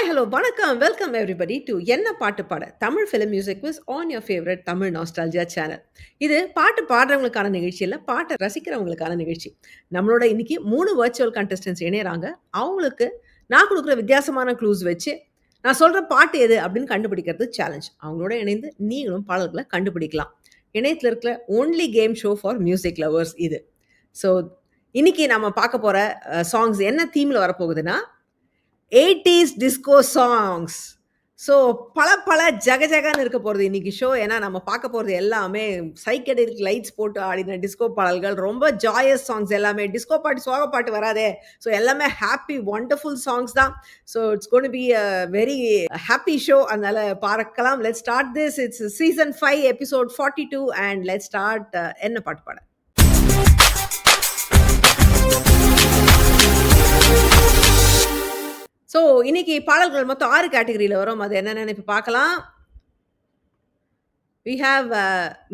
hello, வணக்கம். Welcome everybody to என்ன பாட்டு பாட Tamil film music quiz on your favourite Tamil nostalgia channel. இது பாட்டு பாடுறவங்களுக்கான நிகழ்ச்சி இல்ல, பாட்டை ரசிக்கிறவங்களுக்கான நிகழ்ச்சி. நம்மளோட இன்னைக்கு 3 வர்ச்சுவல் கண்டஸ்டன்ட்ஸ் இணையறாங்க. அவங்களுக்கு நான் கொடுக்குற வித்தியாசமான க்ளூஸ் வச்சு நான் சொல்ற பாட்டு எது அப்படின்னு கண்டுபிடிக்கிறது சேலஞ்ச். அவங்களோட இணைந்து நீங்களும் பாடல்களை கண்டுபிடிக்கலாம். இணையத்தில் இருக்கிற only game show for music lovers இது. ஸோ இன்னைக்கு நம்ம பார்க்க போற சாங்ஸ் என்ன தீம்ல வரப்போகுதுன்னா 80s டிஸ்கோ சாங்ஸ். ஸோ பல ஜகஜகன்னு இருக்க போகிறது இன்னைக்கு ஷோ. ஏன்னா நம்ம பார்க்க போகிறது எல்லாமே சைக்கெடெலிக் லைட்ஸ் போட்டு ஆடின டிஸ்கோ பாடல்கள், ரொம்ப ஜாயஸ் சாங்ஸ் எல்லாமே. டிஸ்கோ பாட்டு சோக பாட்டு வராதே. ஸோ எல்லாமே ஹாப்பி ஒண்டர்ஃபுல் சாங்ஸ் தான். So it's gonna be a very happy show. அதனால பார்க்கலாம். Let's start this. It's season 5 episode 42 and let's start என்ன பாட்டு பாட. ஸோ இன்னைக்கு பாடல்கள் மொத்தம் 6 கேட்டகரியில் வரும். அது என்னென்னு இப்போ பார்க்கலாம். வி ஹாவ்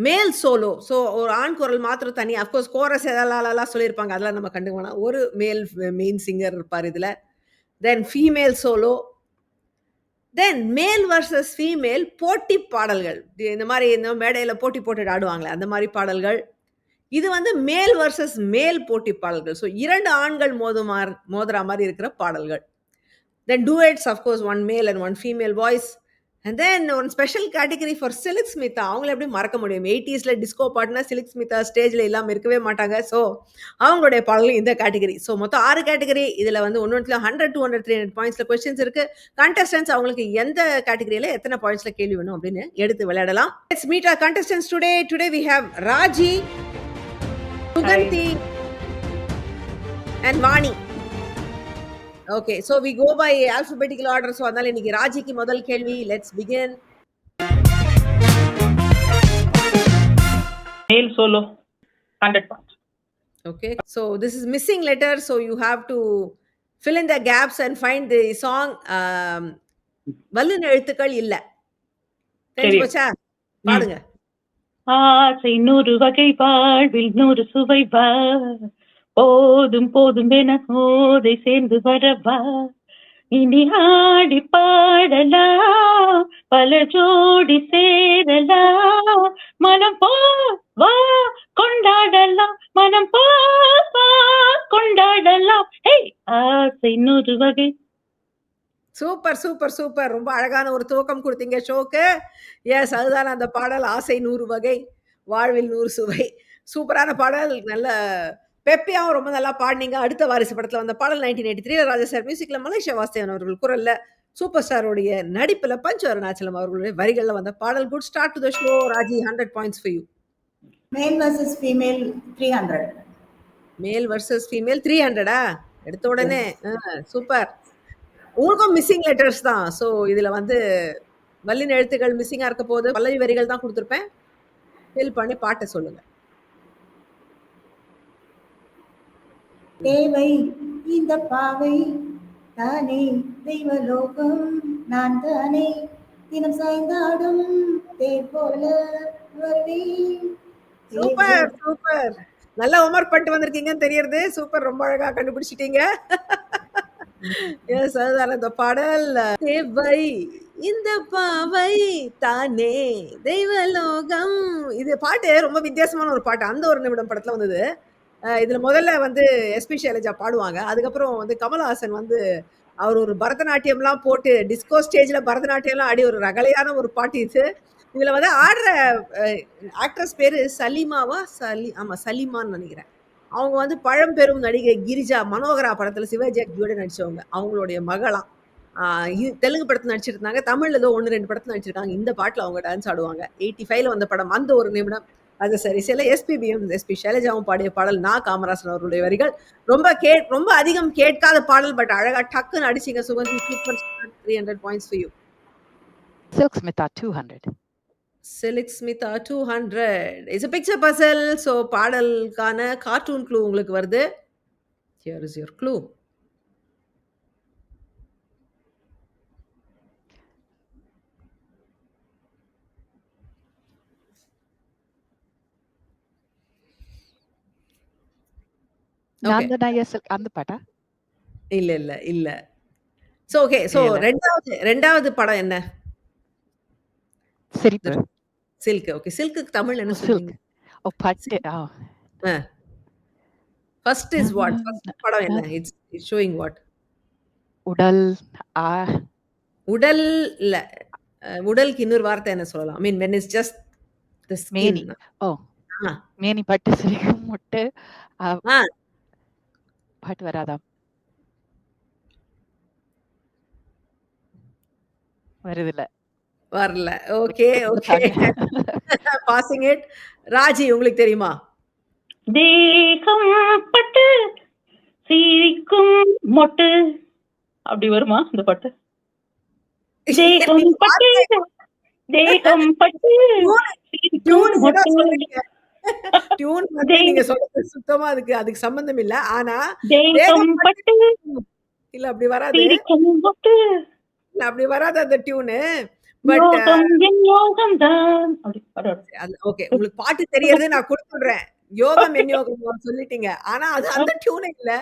மேல் சோலோ. ஸோ ஒரு ஆண் குரல் மாத்திரம் தனி. அஃப்கோர்ஸ் கோரஸ் எல்லாம் சொல்லியிருப்பாங்க, அதெல்லாம் நம்ம கண்டுக்கலாம். ஒரு மேல் மெயின் சிங்கர் இருப்பார் இதில். தென் ஃபீமேல் சோலோ, தென் மேல் வர்சஸ் ஃபீமேல் போட்டி பாடல்கள். இந்த மாதிரி இந்த மேடையில் போட்டி போட்டு ஆடுவாங்களே அந்த மாதிரி பாடல்கள். இது வந்து மேல் வர்சஸ் மேல் போட்டி பாடல்கள். ஸோ 2 ஆண்கள் மோதுற மாதிரி இருக்கிற பாடல்கள். Then duets, of course, one male and one female voice. And then one special category for Silk Smitha. அவங்கள எப்படி மறக்க முடியும்? 80ஸ்ல டிஸ்கோ பாட்டுனா சில்க் ஸ்மிதா ஸ்டேஜில் இல்லாமல் இருக்கவே மாட்டாங்க. ஸோ அவங்களுடைய பாடல்கள் இந்த கேட்டகரி. ஸோ மொத்தம் 6 கேட்டகரி. இதில் வந்து ஒன்று 100, 200, 300 பாயிண்ட்ஸில் கொஸ்டின்ஸ் இருக்குது. கண்டஸ்டன்ஸ் அவங்களுக்கு எந்த கேட்டகரியில் எத்தனை பாயிண்ட்ஸில் கேள்வி வேணும் அப்படின்னு எடுத்து விளையாடலாம். Let's meet our contestants today. Today we have Raji, Suganti and Vani. Okay, so we go by alphabetical order. So அதனால இன்னைக்கு ராஜிக்கு முதல் கேள்வி. Let's begin. Male solo 100 points. Okay, so this is missing letter, so you have to fill in the gaps and find the song. வல்லின எழுத்துக்கள் இல்ல. தெரிஞ்சு போச்சா? பாடுங்க. ஆசை 100 வகை வாழ்வில் 100 சுவை வா, போதும் போதும் என போதை சேர்ந்து வரவா, இனி ஆடி பாடலாம், பல ஜோடி சேரலாம், மனம் போ வா கொண்டாடலாம், மனம் போ வா கொண்டாடலாம். ஆசை 100 வகை. Super super super. ரொம்ப அழகான ஒரு துவக்கம் கொடுத்தீங்க ஷோக்கு. எஸ், அதுதான் அந்த பாடல். ஆசை 100 வகை, வாழ்வில் 100 சுவை. சூப்பரான பாடல். நல்ல பெப்பியாவும் ரொம்ப நல்லா பாடினீங்க. அடுத்த வாரிசு படத்தில் வந்த பாடல் 1983 ராஜா சார் மியூசிக்ல மலேசியா வாஸ்தேவன் அவர்கள் குரல்ல சூப்பர் ஸ்டாரோடைய நடிப்பில் பஞ்சு அருணாச்சலம் அவர்களுடைய வரிகளில் வந்த பாடல். Good start to the show. Raji, 100 points for you. மேல் வர்சஸ் ஃபீமேல் 300. மேல் வர்சஸ் ஃபீமேல் 300ஆ? எடுத்த உடனே சூப்பர். உங்களுக்கும் மிஸ்ஸிங் லெட்டர்ஸ் தான். ஸோ இதில் வந்து வல்லின எழுத்துக்கள் மிஸ்ஸிங்காக இருக்க போது. பல்லவி வரிகள் தான் கொடுத்துருப்பேன். ஃபில் பண்ணி பாட்டை சொல்லுங்க. தேவை இந்த பாவை தானே, தெய்வலோகம் நான் தானே, தினம் சாய்ந்தாடும் தேர் போல வருவேன். Super super. நல்லா ஹோம்வொர்க் பண்ணிட்டு வந்திருக்கீங்கன்னு தெரியறது. சூப்பர், ரொம்ப அழகா கண்டுபிடிச்சிட்டீங்க. எஸ், அதுதான் அந்த பாடல். தேவை இந்த பாவை தானே தெய்வலோகம். இது பாட்டு ரொம்ப வித்தியாசமான ஒரு பாட்டு. அந்த ஒரு நிமிடம் படத்துல வந்தது. இதுல முதல்ல வந்து எஸ்பி சைலஜா பாடுவாங்க. அதுக்கப்புறம் வந்து கமலஹாசன் வந்து அவர் ஒரு பரதநாட்டியம்லாம் போட்டு டிஸ்கோ ஸ்டேஜ்ல பரதநாட்டியம்லாம் ஆடி ஒரு ரகலையான ஒரு பாட்டு இது. இதுல வந்து ஆடுற ஆக்ட்ரஸ் பேரு சலீமாவா சலீமான்னு நினைக்கிறேன். அவங்க வந்து பழம்பெரும் நடிகை கிரிஜா மனோகரா படத்துல சிவாஜி ஆக்டியோட நடிச்சவங்க. அவங்களுடைய மகளாம். தெலுங்கு படத்துல நடிச்சிருந்தாங்க. தமிழ்ல ஏதோ 1-2 படத்துல நடிச்சிருக்காங்க. இந்த பாட்டுல அவங்க டான்ஸ் ஆடுவாங்க. 85ல வந்த படம் அந்த ஒரு நிமிடம். அது சரி. சில எஸ்பி சைலஜாவும் பாடிய பாடல். நான் காமராசன் அவர்களுடைய வரிகள். ரொம்ப அதிகம் கேட்காத பாடல், பட் அழகா டக்குன்னு அடிச்சிங்க Suganthi. Super. 300 points for you. Silk Smitha 200. Silk Smitha 200. It's a picture puzzle. So பாடலுக்கான கார்ட்டூன் க்ளூ உங்களுக்கு வருது. Here is your clue. Nandana Silk அந்த பாட்டா? இல்ல இல்ல இல்ல. So okay. ஸோ தெரியல. 2வது படம் என்ன? சிரிப்பு. சில்க். ஓகே. சில்க்குக்கு தமிழ்ல என்ன சில்க். சொல்லுவீங்க? ஓ! பட்டு. சில்க். ஆ. ஆ. First is what? ஃபர்ஸ்ட் படம் என்ன? It's showing what? உடல். ஆ. உடல் இல்ல. உடலுக்கு இன்னொரு வார்த்தை என்ன சொல்லலாம்? I mean when it's just the skin. மேனி. ஓ! ஆ. மேனி பட்டு சிரிக்கும் மொட்டு. ஆ. பாட்டு வராதா? வருதில்ல. வரல. Okay, okay. Passing it. Raji உங்களுக்கு தெரியுமா? தேகம் பட்டு சிரிக்கும் மொட்டு அப்படி வருமா இந்த பாட்டு? தேகம் பட்டு தேகம் பட்டு சிரிக்கும் டியூன் கூட மொட்டு. சொல்லுங்க. டியூன் வந்து நீங்க சொல்றது சுத்தமா அதுக்கு சம்பந்தம் இல்ல. ஆனா தேகம் தேகம் பட்டு பட்டு இல்ல அப்படி வராது. சிரிக்கும் மொட்டு. இல்ல அப்படி வராது அந்த டியூனு. பட் யோகம் என் யோகம் தான். அப்படி வரும். ஓகே. உங்களுக்கு பாட்டு தெரியறது நான் குடுத்துடுறேன். யோகம் என் யோகம் சொல்லிட்டீங்க. ஆனா அது அந்த டியூனே இல்ல.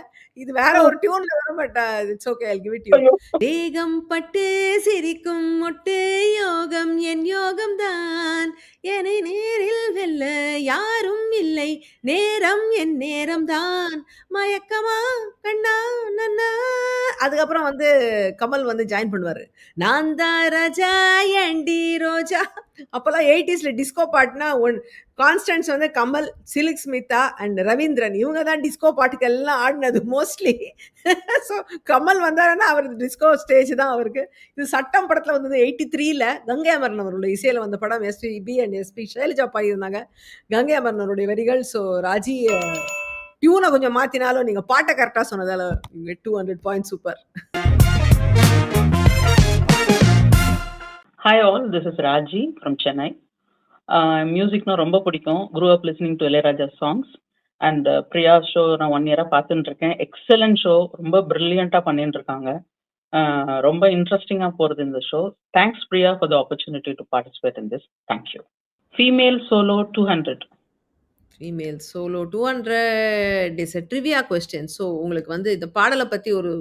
இது வேற ஒரு டியூன்ல வரும். But it's okay. I give it you. ஐயோ. தேகம் பட்டு சிரிக்கும் மொட்டு யோகம் என் யோகம் தான். என்னை நேரில் வெல்ல யாரும் இல்லை. நேரம் என் நேரம் தான். மயக்கமா கண்ணா நன்னா. அதுக்கப்புறம் வந்து கமல் வந்து ஜாயின் பண்ணுவாரு. நான் தான் ராஜா ஏண்டி ரோஜா. அப்போலாம் 80ஸ்ல டிஸ்கோ பாட்டுனா கான்ஸ்டன்ஸ் வந்து கமல், சில்க் ஸ்மிதா அண்ட் ரவீந்திரன் இவங்க தான் டிஸ்கோ பாட்டுக்கு எல்லாம் ஆடினது மோஸ்ட்லி. ஸோ கமல் வந்தாருன்னா அவருக்கு டிஸ்கோ ஸ்டேஜ் தான் அவருக்கு. இது சட்டம் படத்தில் வந்தது 83ல கங்கை அமரன் அவருடைய இசையில் வந்த படம். எஸ்பிபி அண்ட் எஸ்பி ஷைலஜா பாடியிருந்தாங்க. கங்கை அமரன் அவருடைய வரிகள். ஸோ ராஜி டியூனை கொஞ்சம் மாற்றினாலும் நீங்கள் பாட்டை கரெக்டாக சொன்னதால 200 point super. Hi all, this is Raji from Chennai. மியூசிக்னா ரொம்ப பிடிக்கும். grew up listening to Ilaiyaraaja songs and Priya show நான் 1 இயரா பார்த்துட்டு இருக்கேன். எக்ஸலன்ட் ஷோ, ரொம்ப பிரில்லியண்டா பண்ணிட்டு இருக்காங்க. ரொம்ப இன்ட்ரெஸ்டிங்கா போறது இந்த show. Thanks Priya for the opportunity to participate in this. Thank you. Female solo 200. Female solo 200 is a trivia question. So உங்களுக்கு வந்து இந்த பாடலை பற்றி ஒரு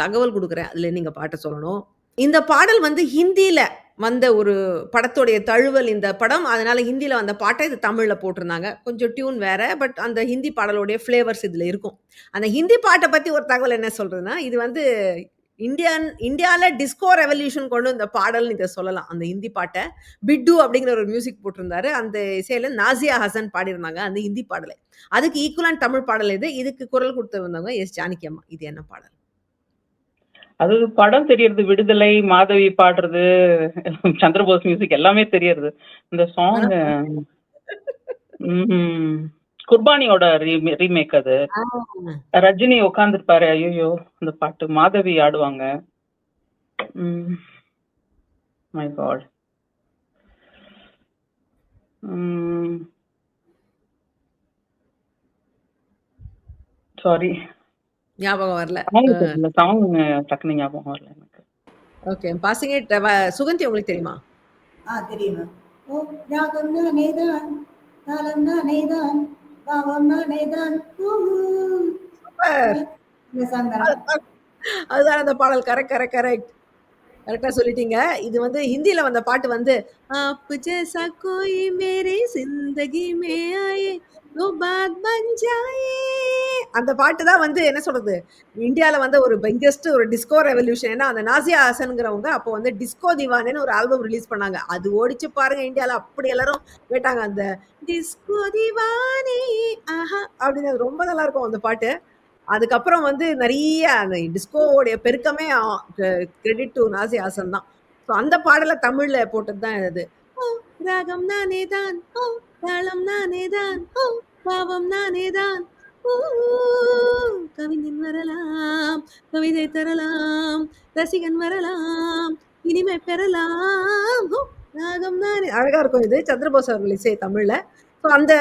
தகவல் கொடுக்குறேன். அதில் நீங்கள் பாட்டை சொல்லணும். இந்த பாடல் வந்து ஹிந்தியில் வந்த ஒரு படத்துடைய தழுவல் இந்த படம். அதனால ஹிந்தியில் வந்த பாட்டை இது தமிழில் போட்டிருந்தாங்க. கொஞ்சம் டியூன் வேற. பட் அந்த ஹிந்தி பாடலுடைய ஃப்ளேவர்ஸ் இதில் இருக்கும். அந்த ஹிந்தி பாட்டை பற்றி ஒரு தகவல் என்ன சொல்றதுன்னா, இது வந்து இந்தியாவில் டிஸ்கோ ரெவல்யூஷன் கொண்டு வந்த பாடல்னு இதை சொல்லலாம். அந்த ஹிந்தி பாட்டை பிட்டு அப்படிங்கிற ஒரு மியூசிக் போட்டிருந்தாரு. அந்த இசையில நாசியா ஹசன் பாடியிருந்தாங்க அந்த ஹிந்தி பாடலை. அதுக்கு ஈக்குவலான தமிழ் பாடல் இது. இதுக்கு குரல் கொடுத்திருந்தவங்க எஸ் ஜானகி அம்மா. இது என்ன பாடல்? அது படம் தெரியறது, விடுதலை, மாதவி பாடுறது, சந்திரபோஸ் மியூசிக் எல்லாமே தெரியறது. இந்த சாங் குர்பானியோட ரீமேக். அது ரஜினி உட்காந்துருப்பாரு. ஐயோ அந்த பாட்டு மாதவி ஆடுவாங்க. My God. சாரி, ஞாபகம் வரல. சாங் டக்குனு ஞாபகம் வரல எனக்கு. Okay, passing it. சுகந்தி உங்களுக்கு தெரியுமா? தெரியுமா? ஓ ராகம் நானேதான், தாளம் நானேதான், பாவம் நானேதான். சூப்பர். இந்த சாங் தானே? அதுதான் அந்த பாடல். கரெக்டா சொல்லிட்டீங்க. இது வந்து ஹிந்தியில வந்த பாட்டு வந்து ஆப் ஜைசா கோய் மேரே ஜிந்தகி மே ஆயே தோ பாத் பன் ஜாயே. அந்த பாட்டு தான் வந்து என்ன சொல்றது, இந்தியாவில் வந்து ஒரு பிக்கெஸ்ட் ஒரு டிஸ்கோ ரெவல்யூஷன். ஏன்னா அந்த நாசியா ஹாசனுங்கிறவங்க அப்போ வந்து டிஸ்கோ திவானேன்னு ஒரு ஆல்பம் ரிலீஸ் பண்ணாங்க. அது ஓடிச்சு பாருங்க இந்தியாவில். அப்படி எல்லாரும் கேட்டாங்க அந்த டிஸ்கோ திவானே ஆஹா அப்படின்னு. அது ரொம்ப நல்லா இருக்கும் அந்த பாட்டு. அதுக்கப்புறம் வந்து நிறைய அந்த டிஸ்கோவோடைய பெருக்கமே கிரெடிட் டு நாசியா ஹாசன் தான். ஸோ அந்த பாடலை தமிழில் போட்டது தான் இது. ஓ ராகம் நானே தான், ஓ தாளம் நானே தான், ஓ பாவம் நானே தான், கவிஞன் வரலாம், கவிதை தரலாம், ரசிகன் வரலாம், இனிமை பெறலாம், ராகம் தானே. அழகா இருக்கும் இது. சந்திரபோஸ் அவர்கள் இசை தமிழ்ல. ஸோ அந்த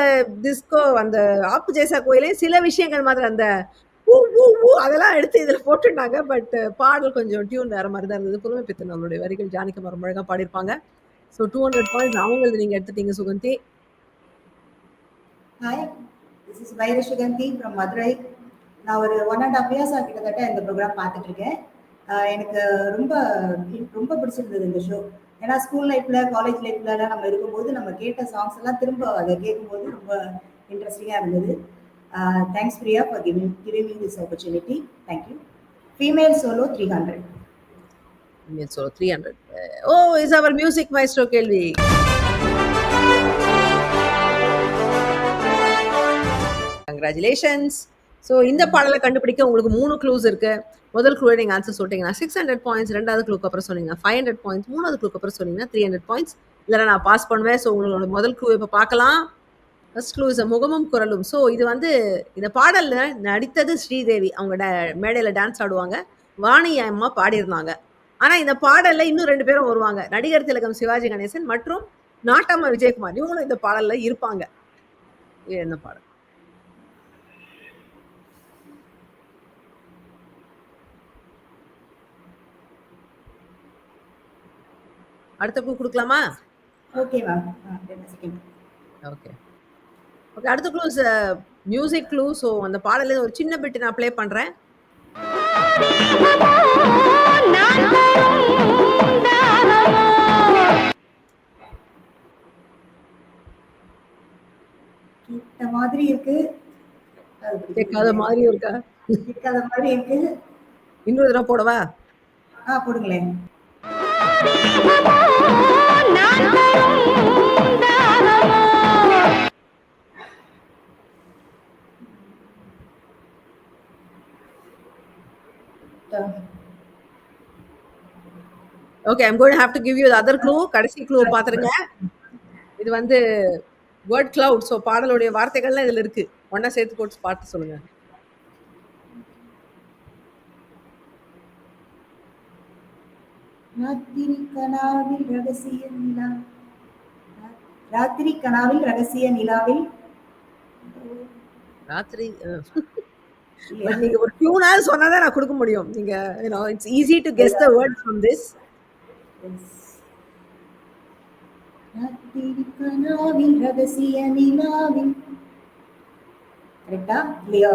டிஸ்கோ அந்த ஆப்பு ஜெய்சா கோயிலே சில விஷயங்கள் மாதிரி அந்த அதெல்லாம் எடுத்து இதில் போட்டுட்டாங்க. பட் பாடல் கொஞ்சம் டியூன் வேற மாதிரி தான் இருந்தது. புதுமை பித்தன் அவருடைய வரிகள் ஜானகி மரம் அழகா பாடியிருப்பாங்க. ஸோ 200 பாயிண்ட்ஸ் அவங்களுக்கு நீங்க எடுத்துட்டீங்க சுகந்தி. ஹாய், திஸ் இஸ் வைர சுகந்தி ஃப்ரம் மதுரை. நான் ஒரு 1.5 இயர்ஸாக கிட்டத்தட்ட இந்த ப்ரோக்ராம் பார்த்துட்டு இருக்கேன். எனக்கு ரொம்ப ரொம்ப பிடிச்சிருந்தது இந்த ஷோ. ஏன்னா ஸ்கூல் லைஃப்ல, காலேஜ் லைஃப்லலாம் நம்ம இருக்கும்போது நம்ம கேட்ட சாங்ஸ் எல்லாம் திரும்ப அத கேட்கும்போது ரொம்ப இன்ட்ரெஸ்டிங்கா இருந்தது. Thanks Priya for giving me this opportunity. Thank you. Female solo 300. Female solo 300. Is our music maestro கேள்வி. Congratulations. ஸோ இந்த பாடலை கண்டுபிடிக்க உங்களுக்கு 3 க்ளூஸ் இருக்கு. முதல் க்ளூ நீங்க ஆன்சர் சொல்லிட்டீங்கன்னா 600 பாயிண்ட்ஸ், ரெண்டாவது க்ளூக்கு அப்புறம் சொன்னீங்கன்னா 500 பாயிண்ட்ஸ், மூணாவது க்ளூக்கு அப்புறம் சொன்னீங்கன்னா 300 பாயிண்ட்ஸ். இல்லைனா நான் பாஸ் பண்ணுவேன். ஸோ உங்களோட முதல் க்ளூ இப்போ பார்க்கலாம். ஃபர்ஸ்ட் க்ளூ இஸ் முகமும் குரலும். ஸோ இது வந்து இந்த பாடல்ல நடித்தது ஸ்ரீதேவி. அவங்க மேடையில் டான்ஸ் ஆடுவாங்க. வாணி அம்மா பாடியிருந்தாங்க. ஆனா இந்த பாடல்ல இன்னும் 2 பேரும் வருவாங்க. நடிகர் திலகம் சிவாஜி கணேசன் மற்றும் நாட்டாம விஜயகுமார். இவங்களும் இந்த பாடல்ல இருப்பாங்க. இது என்ன பாடல்? அடுத்த க்ளூ கொடுக்கலாமா? Okay ma'am. 2 second. Okay. Okay, அடுத்த clue is music clue. So அந்த பாடல ஒரு சின்ன பிட் நான் ப்ளே பண்றேன். கேட்ட மாதிரி இருக்கு. கேட்காத மாதிரி இருக்கா? கேட்காத மாதிரி இருக்கு. இன்னொரு தடவை போடவா? போடுங்களேன். Okay, I'm going to have to give you the other clue. கடைசி க்ளூ பாத்துருங்க. இது வந்து வேர்ட் கிளவுட். ஸோ பாடலுடைய வார்த்தைகள்லாம் இதுல இருக்கு. ஒண்ணா சேர்த்து போட்டு பாட்டு சொல்லுங்க. ராத்திரி கனாவில் ரகசிய நிலா. ராத்திரி கனாவில் ரகசிய நிலாவில். ராத்திரி பட் நீங்க ஒரு டியூனாவது சொன்னாதான் நான் கொடுக்க முடியும். நீங்க it's easy to guess the word from this. ராத்திரி கனாவில் ரகசிய நிலாவில். கரெக்டா இல்லையா?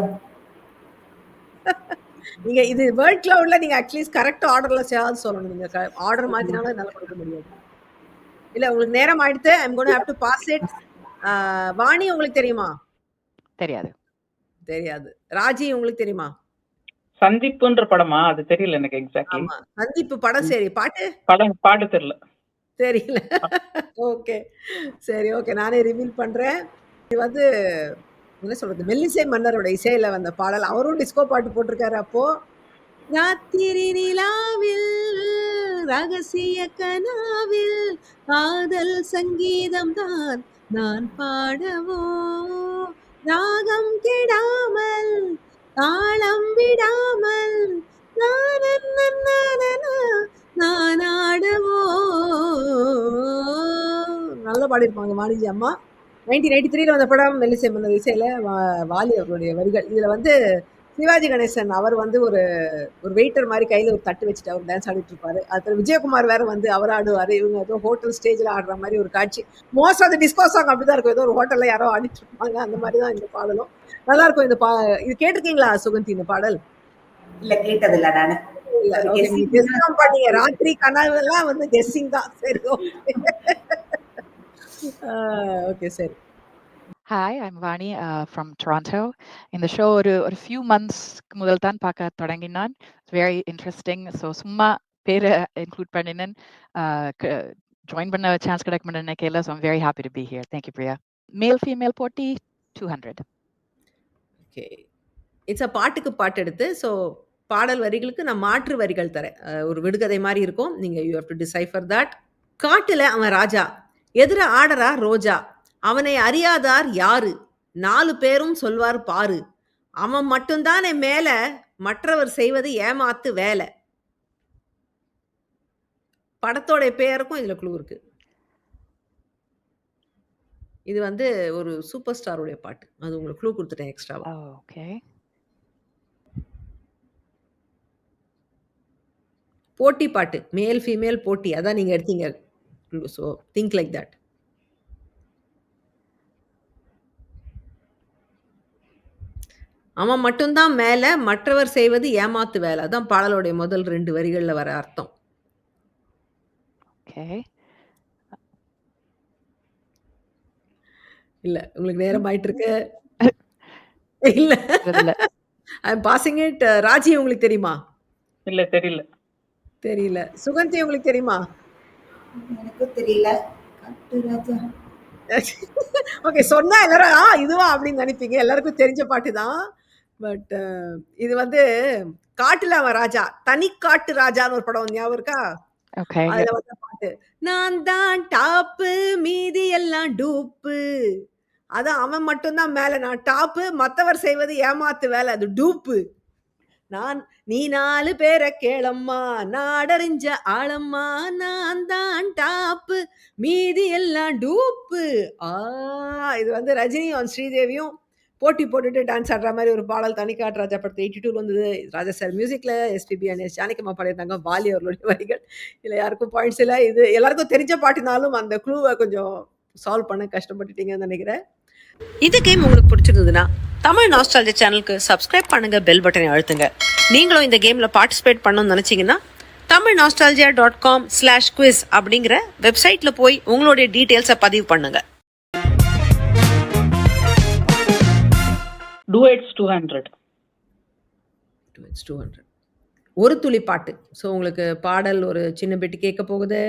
நீங்க இது வேர்ட் கிளவுட்ல நீங்க அட்லீஸ்ட் கரெக்ட் ஆர்டர்ல சேவது சொல்லணும். நீங்க ஆர்டர் மாத்தினாலும் என்னால கொடுக்க முடியாது. இல்ல உங்களுக்கு நேரம் ஆயிடுத்து. I'm going to have to pass it. Vani உங்களுக்கு தெரியுமா? தெரியாது. தெரியாது. ராஜி உங்களுக்கு தெரியுமா? சந்திப்புன்ற படமா? அது தெரியல எனக்கு எக்ஸாக்ட்லி. ஆமா, சந்திப்பு படம். சரி, பாட்டு பாட்டு தெரியல. தெரியல. ஓகே, சரி, ஓகே, நானே ரிவீல் பண்றேன். இது வந்து என்ன சொல்றது, மெல்லிசை மன்னரோட இசையில வந்த பாடல். அவரும் டிஸ்கோ பாட்டு போட்டிருக்காரு. அப்போ ராத்திரி நிலாவில் ரகசிய கனாவில் காதல் சங்கீதம் தான் நான் பாடவோ, ராகம் கெடாமல் தாளம் விடாமல் நான் ஆடவோ. நல்லா பாடியிருப்பாங்க வாணிஜி அம்மா. 1983 வந்த படம் மெல்லிசை மன்னர் இசையில வாலி அவருடைய வரிகள். இதுல வந்து சிவாஜி கணேசன் அவர் வந்து ஒரு வெயிட்டர் மாதிரி கையில ஒரு தட்டு வச்சுட்டு அவர் டான்ஸ் ஆடிட்டு இருப்பாரு. அதுல விஜயகுமார் வேற வந்து அவர் ஆடுவாரு. இவங்க ஏதோ ஹோட்டல் ஸ்டேஜ்ல ஆடுற மாதிரி ஒரு காட்சி. Most of the disco song அப்படிதான் இருக்கும். ஏதோ ஒரு ஹோட்டல்ல யாரோ ஆடிட்டு இருப்பாங்க. அந்த மாதிரி தான் இந்த பாடலும் நல்லா இருக்கும். இது கேட்டிருக்கீங்களா சுகந்தி இந்த பாடல்? இல்ல, கேட்டதில்ல நானு. பண்ணீங்க. ராத்திரி கனவு எல்லாம் வந்து கெஸ்ஸிங் தான். சரி, ஓகே, சரி. Hi, I'm Vani from Toronto. இந்த ஷோ ஒரு few months முதல் தான் பார்க்க தொடங்கினான். It's very interesting. So சும்மா பேரை include பண்ணினேன். ஜாயின் பண்ண சான்ஸ் கிடைக்கும் நினைக்கல. So I'm very happy to be here. Thank you, Priya. Male female போட்டி 200. ஓகே, இட்ஸ் பாட்டுக்கு பாட்டு எடுத்து. ஸோ பாடல் வரிகளுக்கு நான் மாற்று வரிகள் தரேன். ஒரு விடுகதை மாதிரி இருக்கும். நீங்க you have to decipher that. காட்டுல அவன் ராஜா, எதிர ஆடரா ரோஜா, அவனை அறியாதார் யாரு, 4 பேரும் சொல்வார் பாரு, அவன் மட்டும்தானே மேல, மற்றவர் செய்வது ஏமாத்து வேலை. படத்தோட பெயருக்கும் இதுல க்ளூ இருக்கு. இது வந்து ஒரு சூப்பர் ஸ்டாருடைய பாட்டு. அது உங்களுக்கு க்ளூ கொடுத்துட்டேன் எக்ஸ்ட்ராவா. ஓகே. போட்டி பாட்டு, மேல் ஃபீமேல் போட்டி. அதான் நீங்க எடுத்தீங்க. So think like that. அவன் மட்டும் தான் மேல, மற்றவர் செய்வது ஏமாத்து வேலை. அதான் பாடலுடைய முதல் 2 வரிகள்ல வர அர்த்தம். ஓகே. இல்ல. உங்களுக்கு நேரம் ஆயிட்டு இருக்கு. இல்ல. தெரியல. ஐ அம் பாசிங் இட். ராஜி உங்களுக்கு தெரியுமா? இல்ல தெரியல. தெரியல. சுகந்தி உங்களுக்கு தெரியுமா? எனக்கும் தெரியல. காட்டு ராஜா. ஓகே. சொன்னா எல்லாரும் இதுவா அப்படின்னு நினைப்பீங்க. எல்லாருக்கும் தெரிஞ்ச பாட்டு தான். பட் இது வந்து காட்டுல அவன் ராஜா. தனிக்காட்டு ராஜான்னு ஒரு படம் ஞாபகம் இருக்கா? ஓகே. அதுல வந்த பாட்டு. நான் தான் டாப்பு மீதி எல்லாம் டூப்பு. அதான் அவன் மட்டும் தான் மேல. நான் டாப்பு மத்தவர் செய்வது ஏமாத்து வேலை. அது டூப்பு. நீ 4 பேரை கேளம்மா, நாடறிஞ்ச ஆளம்மா, நான் தான் டாப்பு மீதி எல்லாம் டூப்பு. இது வந்து ரஜினியும் ஸ்ரீதேவியும் போட்டி போட்டுட்டு டான்ஸ் ஆடுற மாதிரி ஒரு பாடல் தனிக்காட்டு ராஜா படத்து 82 வந்தது. ராஜா சார் மியூசிக்ல எஸ்பிபி அண்ட் எஸ் ஜானகிமா பாடியிருந்தாங்க. வாலி அவர்களுடைய வரிகள். இதுல யாருக்கும் பாயிண்ட்ஸ் இல்லை. இது எல்லாருக்கும் தெரிஞ்ச பாட்டுனாலும் அந்த க்ளூவை கொஞ்சம் சால்வ் பண்ண கஷ்டப்பட்டுட்டீங்கன்னு நினைக்கிறேன். இந்த கேம் உங்களுக்கு பிடிச்சிருந்ததுன்னா தமிழ் நாஸ்டாலஜி சேனலுக்கு சப்ஸ்கிரைப் பண்ணுங்க, பெல் பட்டனை அழுத்துங்க. நீங்களும் இந்த கேம்ல பார்ட்டிசிபேட் பண்ணணும்னு நினைச்சீங்கன்னா tamilnostalgia.com/quiz அப்படிங்கிற வெப்சைட்ல போய் உங்களுடைய டீடைல்ஸை பதிவு பண்ணுங்க. Duets 200. Duets 200. ஒரு துளி பாட்டு. ஸோ உங்களுக்கு பாடல் ஒரு சின்ன பெட்டி கேட்க போகுது.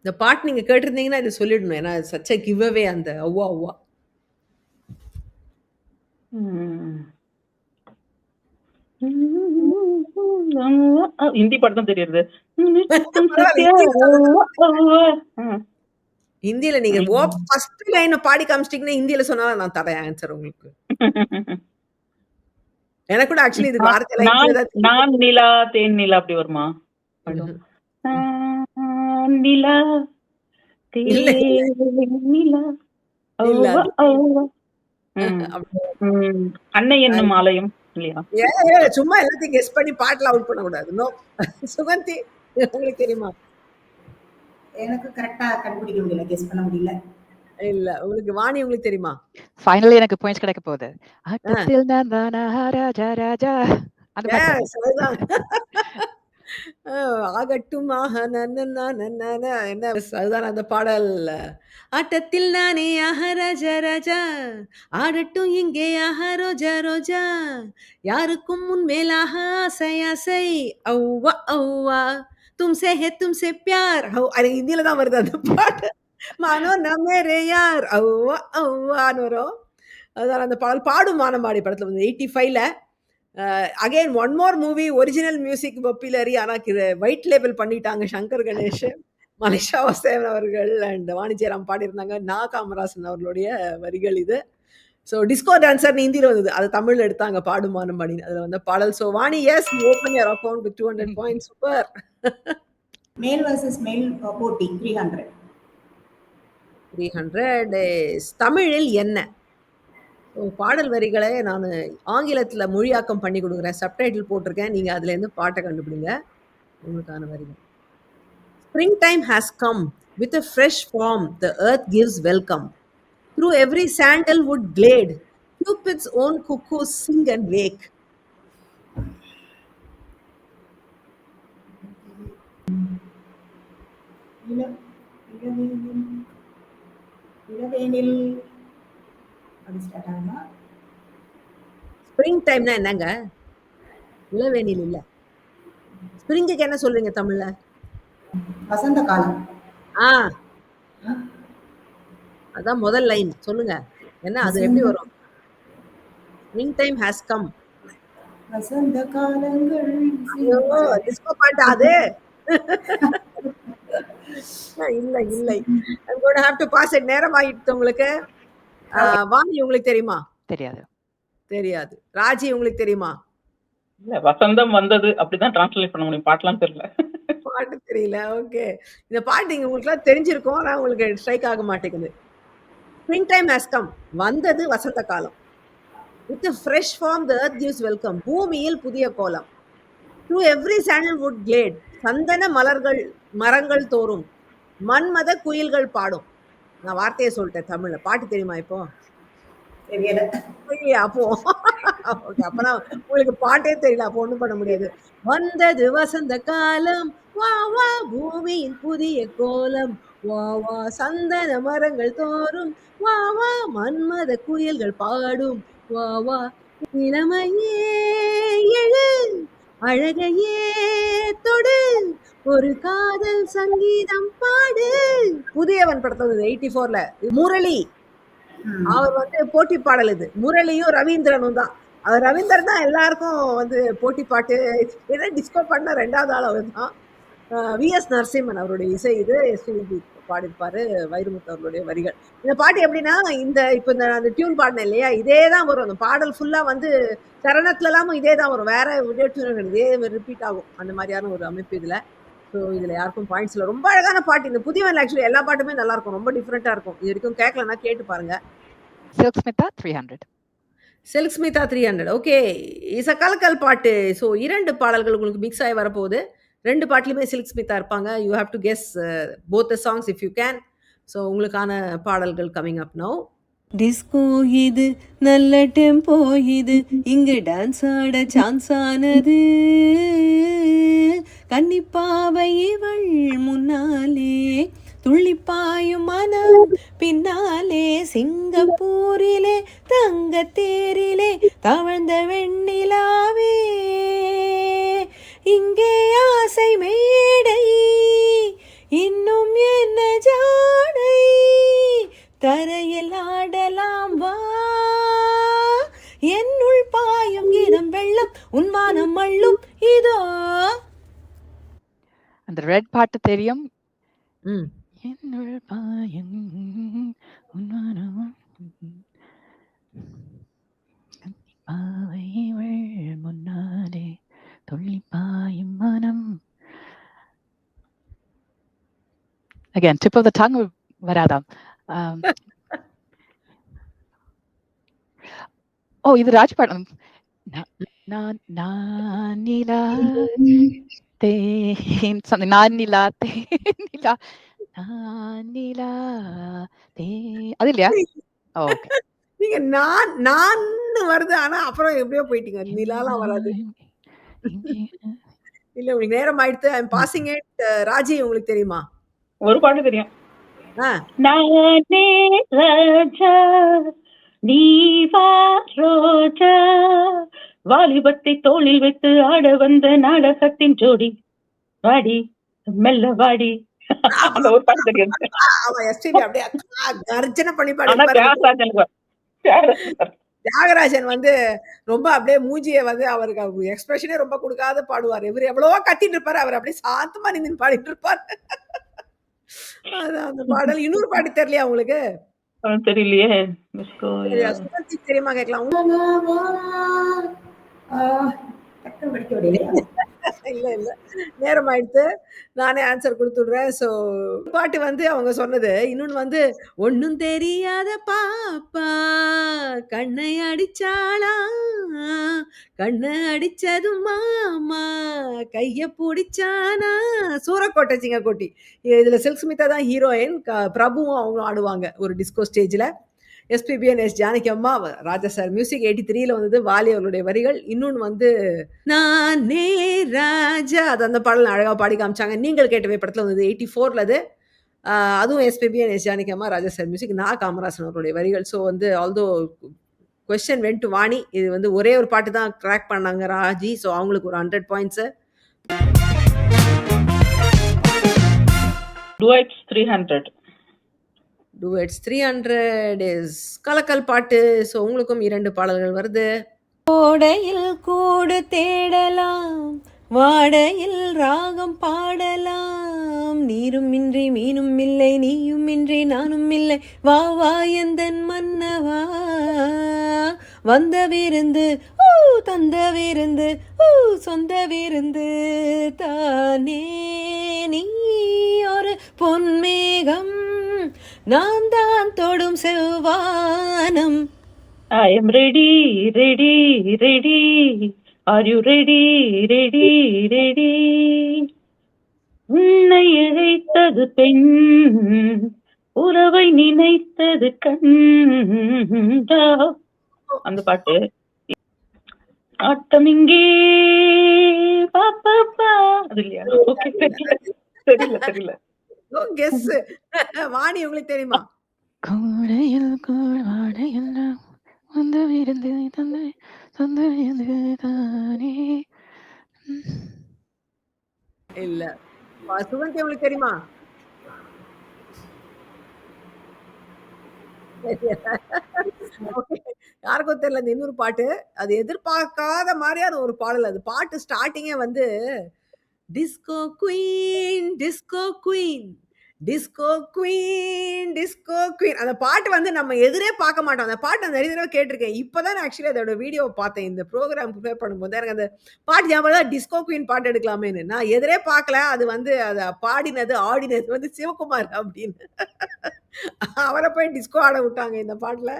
இந்த பாட்டு நீங்க கேட்டிருந்தீங்கன்னா இதை சொல்லிடணும். ஏன்னா சச்ச கிவ்அவே அந்த அவ்வா அவ்வா. ஹிந்தி பாட்டு தான் தெரியுது. ஹிந்தியில நீங்க ஃபர்ஸ்ட் லைன் பாடி காமிச்சிட்டீங்கன்னா ஹிந்தியில சொன்னாலும் நான் தரேன் ஆன்சர் உங்களுக்கு. எனக்கு கூட ஆக்சுவலி இது வார்த்தை நான் நிலா தேன் நிலா அப்படி வருமா? நிலா அன்னை என்னும் ஆலயம் இல்லையா? சும்மா எல்லாத்தையும் கெஸ் பண்ணி பாட்டுல அவுட் பண்ண கூடாது. நோ. சுகந்தி உங்களுக்கு தெரியுமா? எனக்கு கரெக்டா கண்டுபிடிக்க முடியல, கெஸ் பண்ண முடியல. இல்ல. உங்களுக்கு வாணி உங்களுக்கு தெரியுமா? ஃபைனலி எனக்கு பாயிண்ட்ஸ் கிடைக்க போகுது. ஆட்டத்தில் நான் தானா ராஜா ராஜா. அந்த பாட்டு. ஆகட்டும் என்ன அதுதான் அந்த பாடல். ஆட்டத்தில் நானே ஆஹா ராஜா ராஜா, ஆடட்டும் இங்கே ஆஹா ரோஜா ரோஜா, யாருக்கும் முன்மேல் ஆஹா ஆசை ஆசை, ஔவா ஔவா தும்சே ஹே தும்சே பியார். அது ஹிந்தியில தான் வருது அந்த பாட்டு. மானோ நமேரே யார் ஔவா ஔவான்னு வரும். அதுதான் அந்த பாடல். பாடும் வானம்பாடி படத்துல வந்து 85ல again one more movie original music Bappi Lahiri. ஆனால் ஒயிட் லேபிள் பண்ணிட்டாங்க சங்கர் கணேஷ், மனிஷா வாசேவன் அவர்கள் அண்ட் வாணி ஜெயராம் பாடியிருந்தாங்க. நா காமராசன் அவர்களுடைய வரிகள் இது. ஸோ டிஸ்கோ டான்சர் ஹிந்தியில் வந்தது, அது தமிழ்ல எடுத்தாங்க பாடும் மானம்பாடி. அதில் வந்த பாடல். So Vani, yes open your account with 200 points. Super. Male versus male போட்டி 300. 300 தமிழில் என்ன? பாடல் வரிகளை நான் ஆங்கிலத்தில் மொழியாக்கம் பண்ணி கொடுக்குறேன். சப்டைட்டில் போட்டிருக்கேன். நீங்கள் அதுலேருந்து பாட்டை கண்டுபிடிங்க. உங்களுக்கான வரிகள். Spring time has come with a fresh form. The earth gives welcome. Through every sandalwood glade, Cupid's own cuckoos sing and wake. Spring டைம்னா என்னங்க? இளவேனில் இல்ல. ஸ்ப்ரிங்குக்கு என்ன சொல்றீங்க தமிழ்ல? வசந்த காலம். அதான் முதல் லைன் சொல்லுங்க. என்ன அது எப்படி வரும்? Spring time has come. வசந்த காலங்கள். டிஸ்கோ பாட்டு அது. இல்ல இல்லை. I'm going to have to pass it. நேரம் ஆயிடுச்சு உங்களுக்கு. வாணி உங்களுக்கு தெரியுமா? தெரியாது. தெரியாது. ராஜி உங்களுக்கு தெரியுமா? இல்ல, வசந்தம் வந்தது அப்படிதான் டிரான்ஸ்லேட் பண்ண முடியும். பாட்டுலாம் தெரியல. பாட்டு தெரியல. ஓகே. இந்த பாட்டு உங்களுக்குலாம் தெரிஞ்சிருக்கும். ஆனா உங்களுக்கு ஸ்ட்ரைக் ஆக மாட்டேங்குது. Spring time has come. வந்தது வசந்த காலம். With fresh form the earth gives welcome. பூமியில் புதிய கோலம். To every sandalwood glade. சந்தன மரங்கள் தோறும். மன்மத குயில்கள் பாடும். நான் வார்த்தையை சொல்லிட்டேன் தமிழ்ல. பாட்டு தெரியுமா இப்போ? தெரியல. இல்லையா அப்போ? ஓகே. அப்பனா உங்களுக்கு பாட்டே தெரியல. அப்போ ஒண்ணும் பண்ண முடியாது. வந்தது வசந்த காலம், வா வா பூமியின் புதிய கோலம், வா வா சந்தன மரங்கள் தோறும், வா வா மன்மத குயில்கள் பாடும், வா வா இளமையே எழு, அழகையே தொடு, ஒரு காதல் சங்கீதம் பாடு. புதியவன் படத்துல 84ல முரளி ம். அவர் வந்து போட்டி பாடல் இது. முரளியும் ரவீந்திரனும் தான். அவர் ரவீந்திரன் தான் எல்லாருக்கும் வந்து போட்டி பாட்டு ஏன்னா டிஸ்கோ பாடின 2வது ஆள் அவர் தான். வி.எஸ். நரசிம்மன் அவருடைய இசை இது. எஸ்பிபி பாடியிருப்பாரு. வைரமுத்து அவர்களுடைய வரிகள். இந்த பாட்டு எப்படின்னா, இப்ப அந்த டியூன் பாடினேன் இல்லையா? இதே தான் வரும். அந்த பாடல் ஃபுல்லா வந்து சரணத்துலலாமும் இதே தான் வரும். வேற வீடியோ டியூன் இதே ரிப்பீட் ஆகும். அந்த மாதிரியான ஒரு அமைப்பு இதுல. ஸோ இதுல யாருக்கும் பாயிண்ட்ஸ் இல்ல. ரொம்ப அழகான பாட்டு. இந்த புதியவன் ஆக்சுவலி எல்லா பாட்டுமே நல்லா இருக்கும். ரொம்ப டிஃப்ரெண்டா இருக்கும். இது வரைக்கும் கேட்கலன்னா கேட்டு பாருங்க. Silk Smitha 300. Silk Smitha 300. Okay. Is a கலக்கல் பாட்டு. ஸோ 2 பாடல்கள் உங்களுக்கு மிக்ஸ் ஆகி வரப்போகுது. 2 பாட்டுலயுமே சில்க் ஸ்மிதா இருப்பாங்க. You have to guess both the songs if you can. So உங்களுக்கான பாடல்கள் கமிங் அப் நவ். டிஸ்கோ இது நல்ல டெம்போ இது இங்கு டான்ஸ் ஆட சான்ஸ் ஆனது கன்னிப்பாவை இவள் முன்னாலே துள்ளிப்பாயும் மனம் பின்னாலே சிங்கப்பூரிலே தங்க தேரிலே தவழ்ந்த வெண்ணிலாவே இங்கே ஆசை மேடை இன்னும் என்ன ஜாடை தரையில் ஆடலாம் வா என்னுள் பாயும் இளம் வெள்ளம் உன்மானம் அள்ளும் இதோ. அந்த ரெட் பாட்டு தெரியும். ம். என்னுள் பாயும் உன்மானம் பாவை இவள் முன்னாலே துள்ளி பாயும் மனம். Again, tip of the tongue வராதா? ஓ இது ராஜ் பாடம். நான் நிலா தேன் something நான் நிலா தேன் நிலா நான் நிலா தேன் அது இல்லையா? ஓகே. நீங்க நான்னு வருது. ஆனா அப்புறம் எப்படியோ போயிட்டீங்க. நிலாலாம் வராது. இல்ல உங்களுக்கு நேரம் ஆயிடுத்து. ஐ அம் பாசிங் இட். ராஜி உங்களுக்கு தெரியுமா? ஒரு பாட்டு தெரியும். ஆ. நானே ராஜா நீ வா ரோஜா வாலிபத்தை தோளில் வைத்து ஆட வந்த நாடகத்தின் ஜோடி வாடி மெல்ல வாடி. அந்த ஒரு பாட்டு தெரியும். ஆமா எஸ்டிபி அப்படியே கர்ஜனை பண்ணி ஆனா பாடி தியாகராஜன் வந்து ரொம்ப அப்படியே மூஞ்சியை வந்து அவருக்கு எக்ஸ்பிரஷனே ரொம்ப கொடுக்காத பாடுவார். இவர் எவ்வளவோ கத்திட்டு இருப்பாரு. அவர் அப்படியே சாந்தமா நின்று பாடிட்டு இருப்பார். அதான் அந்த பாடல். இன்னொரு பாட்டு தெரியலையா உங்களுக்கு? தெரியலையே. சுகந்தி தெரியுமா கேட்கலாம். இல்ல இல்ல நேரம் ஆயிடுத்து. நானே ஆன்சர் கொடுத்துடுறேன். ஸோ பாட்டு வந்து அவங்க சொன்னது. இன்னொன்னு வந்து ஒன்னும் தெரியாத பாப்பா கண்ணை அடிச்சாளா கண்ணை அடிச்சதும் மாமா கைய பிடிச்சானா. சூரக்கோட்டை சிங்கக்கோட்டி. இதுல சில்க் ஸ்மிதா தான் ஹீரோயின். பிரபுவும் அவங்களும் ஆடுவாங்க ஒரு டிஸ்கோ ஸ்டேஜ்ல. எஸ்பிபி அண்ட் எஸ் ஜானகி அம்மா. ராஜா சார் மியூசிக் 83ல வந்தது. வாலி அவருடைய வரிகள். இன்னொன்று வந்து நானே ராஜா அது அந்த பாடல் அழகாக பாடி காமிச்சாங்க. நீங்கள் கேட்டவை படத்தில் வந்தது 84ல அது. அதுவும் எஸ்பிபி அண்ட் எஸ் ஜானகி அம்மா. ராஜா சார் மியூசிக். நான் காமராசன் அவருடைய வரிகள். ஸோ வந்து although question went to Vani. இது வந்து ஒரே ஒரு பாட்டு தான் கிராக் பண்ணாங்க ராஜி. ஸோ அவங்களுக்கு ஒரு 100 பாயிண்ட்ஸு. Duets 300. Duets 300 இஸ் கலக்கல் பாட்டு. ஸோ உங்களுக்கும் 2 பாடல்கள் வருது. கோடையில் கூடு தேடலாம் வாடையில் ராகம் பாடலாம் நீரும் இன்றி மீனும் இல்லை நீயும் இன்றி நானும் இல்லை வா வா எந்தன் மன்னவா வந்த விருந்து தந்த விருந்து சொந்த விருந்து தானே நீ ஒரு பொன்மேகம் நான் தான் தொடும் செவ்வானம். I am ready, ready, ready. Are you ready, ready, ready? உன்னை இழைத்தது பெண், உறவை நினைத்தது கண்டா. அந்த பாட்டு. ஆட்டம் இங்கே பாப்பா அது இல்லையா? ஓகே, தெரியல தெரியல. கெஸ். வாணி உங்களுக்கு தெரியுமா? கோடையில் கோடையில் வந்து விருந்து தந்து தந்து தானே. இல்ல. சுகந்தி உங்களுக்கு தெரியுமா? ஓகே. யாருக்கும் தெரியல இந்த இன்னொரு பாட்டு. அது எதிர்பார்க்காத மாரியான ஒரு பாடல் அது. பாட்டு ஸ்டார்ட்டிங்கே வந்து disco queen, disco queen, disco queen, disco queen. அந்த பாட்டு வந்து நம்ம எதிரே பார்க்க மாட்டோம். அந்த பாட்டு நான் நெறைய தடவ கேட்டுருக்கேன். இப்ப தான் நான் ஆக்சுவலி அதோட வீடியோ பார்த்தேன். இந்த ப்ரோகிராம் ப்ரிப்பேர் பண்ணும்போது எனக்கு அந்த பாட்டு ஞாபகம் தான் டிஸ்கோ குயின் பாட்டு எடுக்கலாமேன்னு. நான் எதிரே பார்க்கல. அது வந்து அத பாடினது, ஆடினது வந்து சிவகுமார் அப்படின்னு. அவர போய் டிஸ்கோ ஆட விட்டாங்க இந்த பாட்டுல.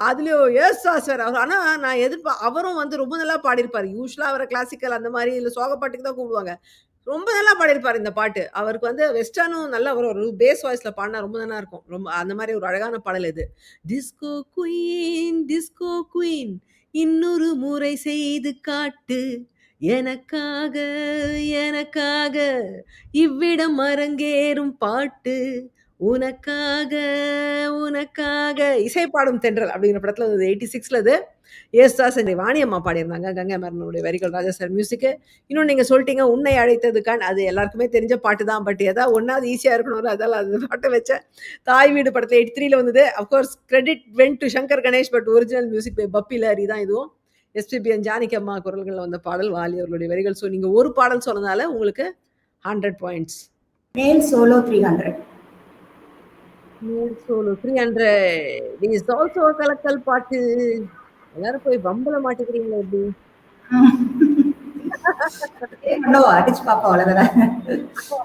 அதுலயும் யேசுதாஸ் வேற. ஆனா நான் அவரும் வந்து ரொம்ப நல்லா பாடியிருப்பாரு. யூசுவலா அவர கிளாசிக்கல் அந்த மாரி இல்ல சோக பாட்டுக்கு தான் கூப்பிடுவாங்க. ரொம்ப நல்லா பாடியிருப்பாரு இந்த பாட்டு. அவருக்கு வந்து வெஸ்டர்னும் நல்லா வரும். ஒரு பேஸ் வாய்ஸ்ல பாடுனா ரொம்ப நல்லா இருக்கும். ரொம்ப அந்த மாரி ஒரு அழகான பாடல் இது. டிஸ்கோ குயின், டிஸ்கோ குயின் இன்னொரு முறை செய்து காட்டு. எனக்காக, எனக்காக இவ்விடம் அரங்கேறும் பாட்டு. உனக்காக, உனக்காக இசை பாடும் தென்றல் அப்படிங்கிற படத்துல அது 86ல அது. யேசுதாஸ் அண்ட் வாணி அம்மா பாடியிருந்தாங்க. கங்கை அமரனுடைய வரிகள், ராஜா சார் மியூசிக்கு. இன்னும் நீங்க சொல்லிட்டீங்க, உன்னை அழைத்ததுக்கான். அது எல்லாருக்குமே தெரிஞ்ச பாட்டு தான். பட் ஏதாவது ஒண்ணாவது ஈஸியா இருக்கணும்ல, அதால அந்த பாட்ட வச்சேன். தாய் வீடு படத்துல 83ல வந்தது. Of course credit went to Shankar Ganesh. But original music by Bappi Lahiri தான் இதுவும். எஸ்பிபி அண்ட் ஜானகி அம்மா குரல்கள்ல வந்த பாடல், வாலி அவர்களுடைய வரிகள். ஸோ நீங்க ஒரு பாடல் சொன்னதால உங்களுக்கு 100 பாயிண்ட்ஸ். மேல் சோலோ 300. மேல் சோலோ 300 இஸ் ஆல்சோ கலக்கல் பாட்டு. எல்லாரும் போய் வம்புல மாட்டிக்கிறீங்களா எப்படி? அடிச்சு பாப்பா அவ்வளவுதான்.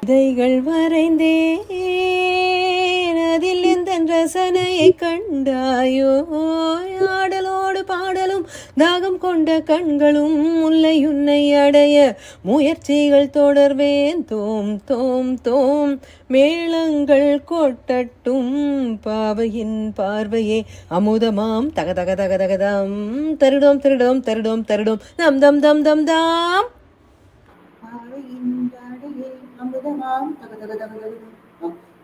விதைகள் வரைந்தேன் அதில் எந்த ரசனையை கண்டாயோ, ஆடலோடு பாடலும் தாகம் கொண்ட கண்களும் முல்லை உன்னை அடைய முயற்சிகள் தொடர்வேன். தோம் தோம் தோம் மேளங்கள் கொட்டட்டும் பாவையின் பார்வையே அமுதமாம் தக தக தக தகதாம் தருடோம் தருடோம் தருடோம் தருடோம் தம் தம் தம் தம் தாம். பாவையின் ஜாடையே அமுதமாம்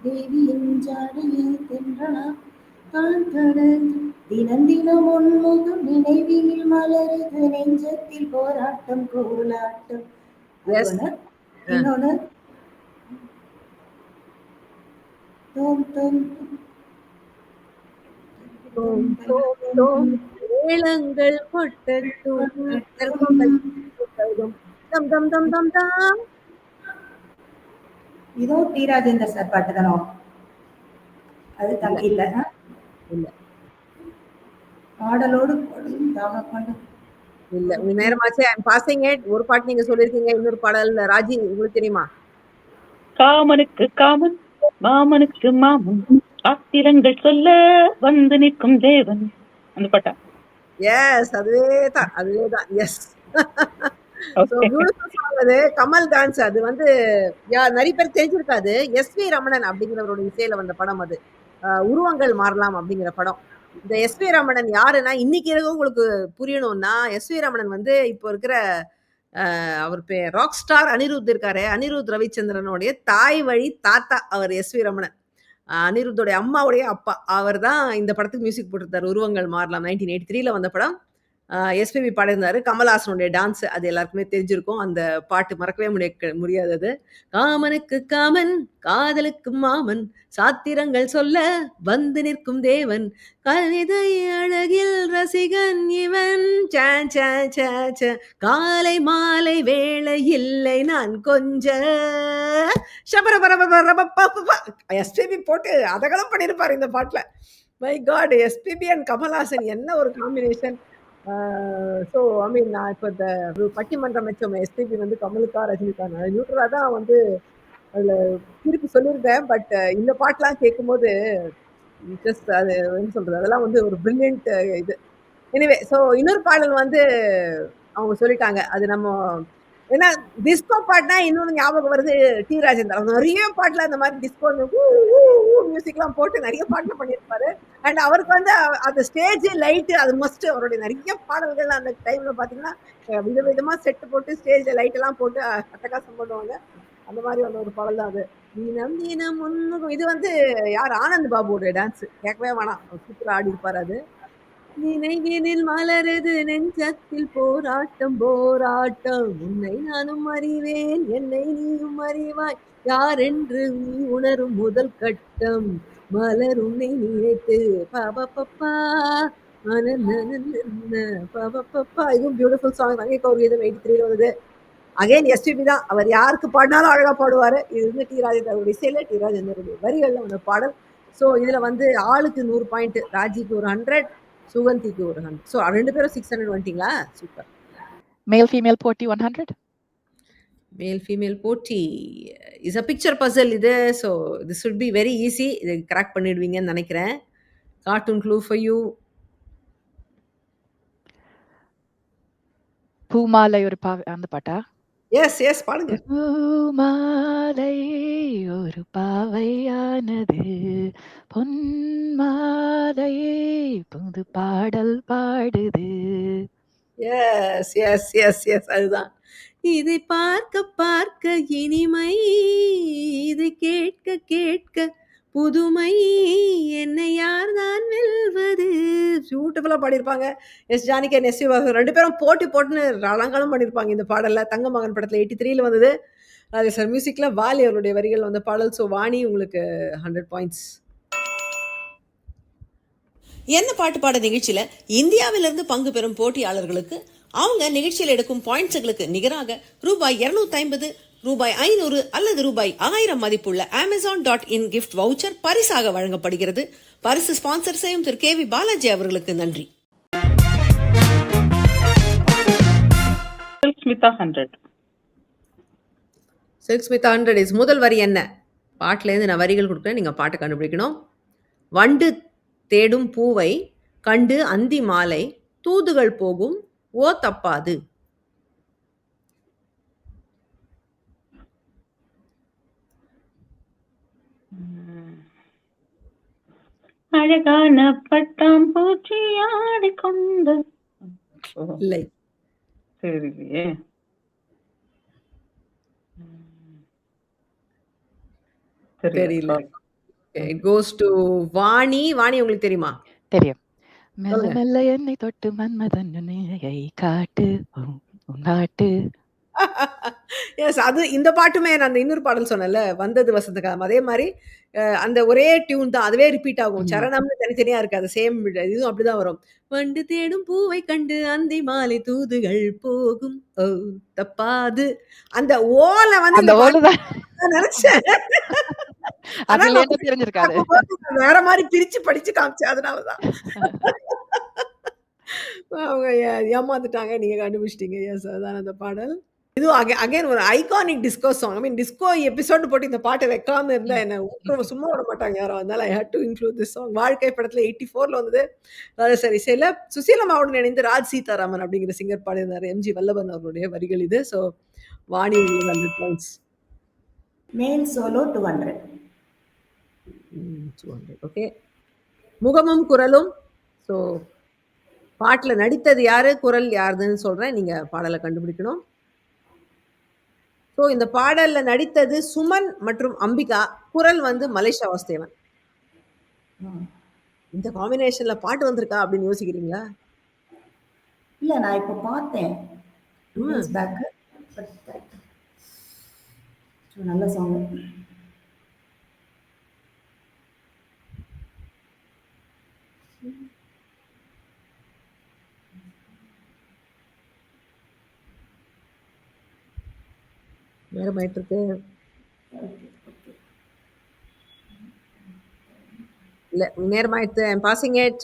தேவியின் ஜாடையே தென்றனா தான் தடந்து தினம் தினம் உன்முகம் நினைவில் மலருது நெஞ்சத்தில் போராட்டம் கோலாட்டம். Yes. இன்னொன்னு தோம் தோம் தோம் தோம் தோம் மேளங்கள் கொட்டட்டும் தம் தம் தம் தம் தாம். இதோ டி ராஜேந்தர் சார் பாட்டு தானோ? அது தங்கி இல்ல இல்ல பாடலோடு பாடலும் தாகம் கொண்டு இல்ல. உங்க நேரமாச்சு. ஐ அம் பாசிங் இட். ஒரு பாட்டு நீங்க சொல்லிருக்கீங்க. இன்னொரு பாடல் ராஜி உங்களுக்கு தெரியுமா? காமனுக்கு காமன், மாமனுக்கு மாமன், ஆத்திரங்கள் சொல்ல வந்து நிற்கும் தேவன். அந்த பாட்டா? எஸ், அதுவேதான் அதுவேதான். எஸ். So beautiful song அது. கமல் டான்ஸ். அது வந்து நிறைய பேர் தெரிஞ்சிருக்காது. எஸ்வி ரமணன் அப்படிங்கிறவரோட இசையில வந்த படம் அது. உருவங்கள் மாறலாம் அப்படிங்கிற படம். இந்த எஸ்வி ரமணன் யாருன்னா, இன்னைக்கு உங்களுக்கு புரியணும்னா, எஸ்வி ரமணன் வந்து இப்போ இருக்கிற அவர் பேர் ராக் ஸ்டார் அனிருத் இருக்காரு. அனிருத் ரவிச்சந்திரனுடைய தாய் வழி தாத்தா அவர் எஸ்வி ரமணன். அனிருத்தோடைய அம்மாவுடைய அப்பா. அவர் தான் இந்த படத்துக்கு மியூசிக் போட்டிருந்தார். உருவங்கள் மாறலாம் 1983ல வந்த படம். எஸ்பிபி பாடியிருந்தாரு. கமல்ஹாசனுடைய டான்ஸ் அது எல்லாருக்குமே தெரிஞ்சிருக்கும். அந்த பாட்டு மறக்கவே முடியாதது. காமனுக்கு காமன், காதலுக்கு மாமன், சாத்திரங்கள் சொல்ல வந்து நிற்கும் தேவன், கவிதை அழகில் ரசிகன் இவன், காலை மாலை வேளை இல்லை நான் கொஞ்ச எஸ்பிபி போட்டு அதகலம் பண்ணியிருப்பாரு இந்த பாட்டுல. My god, SPB and Kamal Haasan என்ன ஒரு காம்பினேஷன். ஸோ ஐ மீன் நான் இப்போ இந்த பட்டிமன்றம் வச்சோம் எஸ்பிபி வந்து கமலுக்கா ரஜினிகான் நியூட்ரலாக தான் வந்து அதில் திருப்பி சொல்லியிருந்தேன். பட் இந்த பாட்டெலாம் கேட்கும்போது ஜஸ்ட் அது என்ன சொல்கிறது, அதெல்லாம் வந்து ஒரு பிரில்லியன்ட் இது. எனிவே, ஸோ இன்னொரு பாடல் வந்து அவங்க சொல்லிட்டாங்க. அது நம்ம ஏன்னா டிஸ்கோ பாட்டுனா இன்னொன்னு ஞாபகம் வருது டி ராஜேந்தர். நிறைய பாட்டுல அந்த மாதிரி டிஸ்கோ மியூசிக்லாம் போட்டு நிறைய பாட்டுல பண்ணியிருப்பாரு. அண்ட் அவருக்கு வந்து அந்த ஸ்டேஜ் லைட் அது மஸ்ட். அவருடைய நிறைய பாடல்கள் அந்த டைம்ல பாத்தீங்கன்னா விதவிதமா செட்டு போட்டு ஸ்டேஜ்ல லைட் எல்லாம் போட்டு அட்டகாசம் பண்ணுவாங்க. அந்த மாதிரி வந்து ஒரு பாடல் தான் அது. தினம் தினம் முன்முகம். இது வந்து யார் ஆனந்த் பாபுவோட டான்ஸ் கேட்கவே வேணாம். சூப்பரா ஆடி இருப்பாரு அது. நினைவினில் மலருது நெஞ்சத்தில் போராட்டம் போராட்டம் உன்னை நானும் அறிவேன் என்னை நீயும் அறிவாய் யார் என்று நீ உணரும் முதல் கட்டம் மலர் உன்னை நினைத்து பாபப்பா பாபப்பா. இதுவும் பியூட்டிஃபுல் சாங். தங்கை கௌர்கீதம் 83 வந்தது. அகைன் எஸ்பிபி தான். அவர் யாருக்கு பாடினாலும் அழகா பாடுவாரு. இது வந்து டி ராஜேந்தருடைய இசையில டி ராஜேந்தருடைய வரிகள்ல வந்த பாடல். ஸோ இதுல வந்து ஆளுக்கு 100 பாயிண்ட். ராஜிக்கு ஒரு 100, சுகந்திக்கு ஒரு 100. ஸோ 2 பேரும் 600 வந்துட்டீங்களா? சூப்பர். Male female போட்டி 100. மேல் ஃபீமேல் போட்டி இஸ் அ பிக்சர் பசில் இது. So this would be very easy. இது கிராக் பண்ணிடுவீங்கன்னு நினைக்கிறேன். Cartoon clue for you. பூமாலை ஒரு அந்த பாட்டா? எஸ் எஸ் பாடுங்க. பூமாலை ஒரு பாவையானது பொன்மாலை புது பாடல் பாடுது. எஸ் எஸ் எஸ் எஸ் அதுதான். இதை பார்க்க பார்க்க இனிமை, இதை கேட்க கேட்க புதுமை, என்னை யார் தான் வெல்வது. பியூட்டிஃபுல்லா பாடியிருப்பாங்க எஸ் ஜானகி அண்ட் எஸ் வாசு. 2 பேரும் போட்டி போட்டுன்னு அலங்காரம் பண்ணியிருப்பாங்க இந்த பாடல்ல. தங்க மகன் படத்துல 83 வந்தது. அது சார் மியூசிக்ல வாலி அவருடைய வரிகள் வந்த பாடல். ஸோ வாணி உங்களுக்கு 100 பாயிண்ட்ஸ். என்ன பாட்டு பாட நிகழ்ச்சியில இந்தியாவிலிருந்து பங்கு பெறும் போட்டியாளர்களுக்கு அவங்க நிகழ்ச்சியில் எடுக்கும் பாயிண்ட்ஸ்களுக்கு நிகராக ரூபாய் 250, ரூபாய் 500 அல்லது ரூபாய் 1000 மதிப்புள்ள Amazon.in கிஃப்ட் வவுச்சர் பரிசாக வழங்கப்படுகிறது. பரிசு ஸ்பான்சர் செய்யும் திரு KV பாலாஜி அவர்களுக்கு நன்றி. ஸ்மிதா 100. சில்க் ஸ்மிதா 100 இஸ் முதல் வரி என்ன? பாட்டிலேருந்து நான் வரிகள் கொடுக்குறேன், நீங்க பாட்டை கண்டுபிடிக்கணும். வண்டு தேடும் பூவை கண்டு அந்தி மாலை தூதுகள் போகும் ஓ தப்பாது. அழகான பட்டாம் பூச்சி ஆடிக்கொண்டு இல்லை தெரியலையே. தெரியல. It goes to Vani. Vani உங்களுக்கு தெரியுமா? தெரியும். மெல்ல சொல்லுங்க. மெல்ல என்னை தொட்டு மன்மதன் நுனியை காட்டு உன்னாட்டு. எஸ் அது இந்த பாட்டுமே நான் அந்த இன்னொரு பாடல் சொன்னேன்ல வந்தது வசந்த காலம். அதே மாதிரி அந்த ஒரே டியூன் தான். அதுவே ரிப்பீட் ஆகும். சரணம்னு தனித்தனியா இருக்காது. சேம் இதுவும் அப்படிதான் வரும். வண்டு தேடும் பூவை கண்டு அந்தி மாலை தூதுகள் போகும் ஓ தப்பாது. அந்த ஓல வந்து அந்த இந்த பாட்டு ஓடுதான் நான் நினைச்சேன். ஆனா அதுல நான் என்ன தெரிஞ்சிருக்காது. நான் வேற மாதிரி பிரிச்சு படிச்சு காமிச்சேன். அதனாலதான் அவங்க ஏமாந்துட்டாங்க. நீங்க கண்டுபிடிச்சிட்டீங்க. எஸ் அதான் அந்த பாடல். இதுவும் அகைன் ஒரு ஐகானிக் டிஸ்கோ சாங். ஐ மீன் டிஸ்கோ எபிசோட் போட்டு இந்த பாட்டை வைக்காம இருந்தா என்ன சும்மா விட மாட்டாங்க யாரும். அதனால I hate to include this song. Vazhkai படத்துல 84ல வந்தது. சரி சில சுசீலம்மாவுடன் இணைந்து ராஜ் சீதாராமன் அப்படிங்கிற சிங்கர் பாடியிருந்தாரு. எம்ஜி வல்லபன் அவருடைய வரிகள் இது. So Vani 100 points. மேல் சோலோ 200. 200. ஓகே. முகமும் குரலும். ஸோ பாட்டில் நடித்தது யாரு, குரல் யாருதுன்னு சொல்றேன். நீங்க பாடலை கண்டுபிடிக்கணும். ஸோ இந்த பாடல்ல நடித்தது சுமன் மற்றும் அம்பிகா. குரல் வந்து மலேசியா வாசுதேவன். இந்த காம்பினேஷன்ல பாட்டு வந்திருக்கா அப்படின்னு யோசிக்கிறீங்களா? இல்ல நான் இப்ப பார்த்தேன் 2 days back. நல்ல சாங். நேரமாயிட்டு இருக்கு. இல்ல நேரமாயிடுத்து. I'm passing it.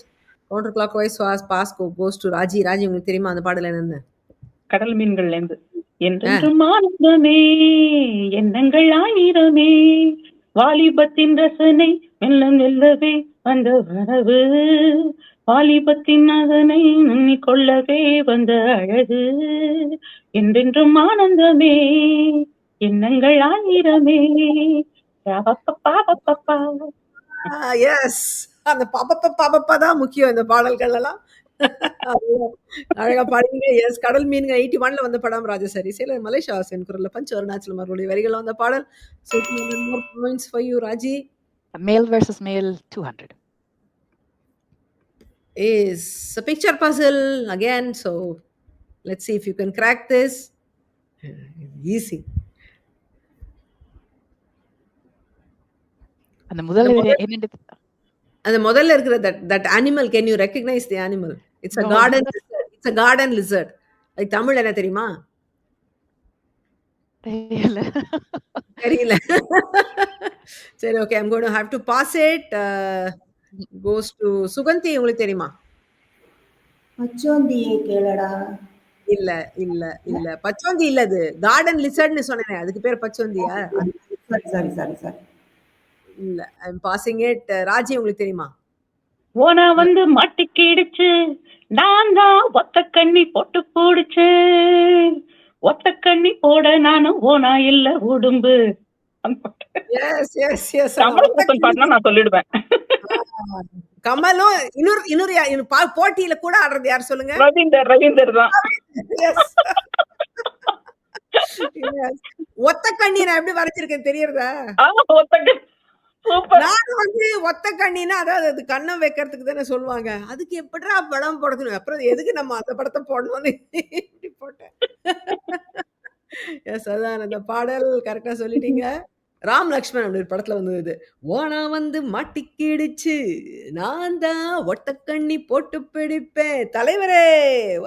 Counter clockwise pass goes to Raji. Raji உங்களுக்கு தெரியுமா அந்த பாடல் என்னன்னு? கடல் மீன்கள்ல இருந்து என்றென்றும் ஆனந்தமே எண்ணங்கள் ஆயிரமே வாலிபத்தின் ரசனை மெல்ல மெல்லவே வந்த வரவு வாலிபத்தின் அதனை நுண்ணிக் கொள்ளவே வந்த அழகு என்றென்றும் ஆனந்தமே எண்ணங்கள் ஆயிரமே பாப்பா. எஸ், அந்த பாப்பா தான் முக்கியம் இந்த பாடல்கள் எல்லாம். அதுதான் அழகா பாடுவீங்க. எஸ், கடல் மீன்கள் 81ல வந்த படம் ராஜசாரி. சில மலேசியா வாசன் குரல்ல பஞ்ச அருணாச்சலம் அவர்களுடைய வரிகள்ல வந்த பாடல். So 200 more points for you, Raji. Male versus male, 200. Is a picture puzzle again. So let's see if you can crack this. Easy. அந்த முதல் The model- என்னண்டு அந்த முதல்ல இருக்கிற that animal, can you recognize the animal? It's a No. garden lizard. It's a garden lizard. அதுக்கு தமிழ் என்ன தெரியுமா? தெரியல. தெரியல. சரி, okay, I'm going to have to pass it. Goes to Suganthi. உங்களுக்கு தெரியுமா? பச்சோந்தியை கேளடா. இல்ல இல்ல இல்ல, பச்சோந்தி இல்ல, அது கார்டன் லிசர்ட்னு சொன்னேனே, அதுக்கு பேர் பச்சோந்தியா? சாரி. இல்ல, ஐம் பாசிங் இட். ராஜி, உங்களுக்கு தெரியுமா? ஓனா வந்து மாட்டிக்கிடுச்சு, நான் தான் ஒத்த கண்ணி போட்டு போடுச்சு, ஒத்த கண்ணி போட நானும் ஓனா இல்ல உடும்பு. எஸ் எஸ் எஸ், கமலஹாசன் பாட்டுனா நான் சொல்லிடுவேன். கமலும் இன்னொரு போட்டியில கூட ஆடுறது யார் சொல்லுங்க? ரவீந்தர் தான். Yes. Yes. ஒத்த கண்ணி நான் எப்படி வரைச்சிருக்கேன் தெரியறதா? ஒத்த கண்ணி சூப்பர். நான் வந்து ஒத்த கண்ணினா அதாவது அது கண்ணம் வைக்கிறதுக்கு தானே சொல்லுவாங்க. அதுக்கு எப்படிடா படம் போடணும், அப்புறம் எதுக்கு நம்ம அந்த படத்தை போடணும்னு இப்படி போட்டேன். எஸ், அதான் அந்த பாடல் கரெக்டா சொல்லிட்டீங்க. ராம் லக்ஷ்மண் அப்படி ஒரு படத்துல வந்தது. ஓனா வந்து மாட்டிக்கிடுச்சு, நான் தான் ஒத்த கண்ணி போட்டு பிடிப்பேன், தலைவரே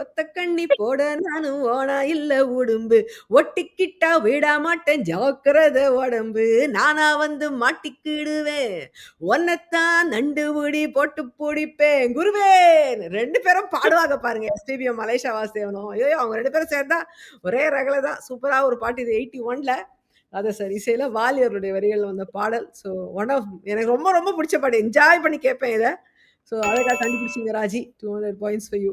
ஒத்த கண்ணி போட நானும் ஓனா இல்ல உடும்பு, ஒட்டிக்கிட்டா விட மாட்டேன் ஜாக்கிரத உடம்பு, நானா வந்து மாட்டிக்கிடுவேன், ஒன்னத்தான் நண்டு முடி போட்டு பிடிப்பேன் குருவே. 2 பேரும் பாடுவாங்க பாருங்க, எஸ்பிபியும் மலேசியா வாசுதேவனும். ஐயோ, அவங்க 2 பேரும் சேர்ந்தா ஒரே ரகல தான். சூப்பரா ஒரு பாட்டு இது. 81ல அதை சரி இசையில வாலியருடைய வரிகள் வந்த பாடல். ஸோ எனக்கு ரொம்ப ரொம்ப பிடிச்ச பாட்டு, என்ஜாய் பண்ணி கேட்பேன் இதை. ஸோ அழகாக கண்டுபிடிச்சிங்க Raji. 200 points for you.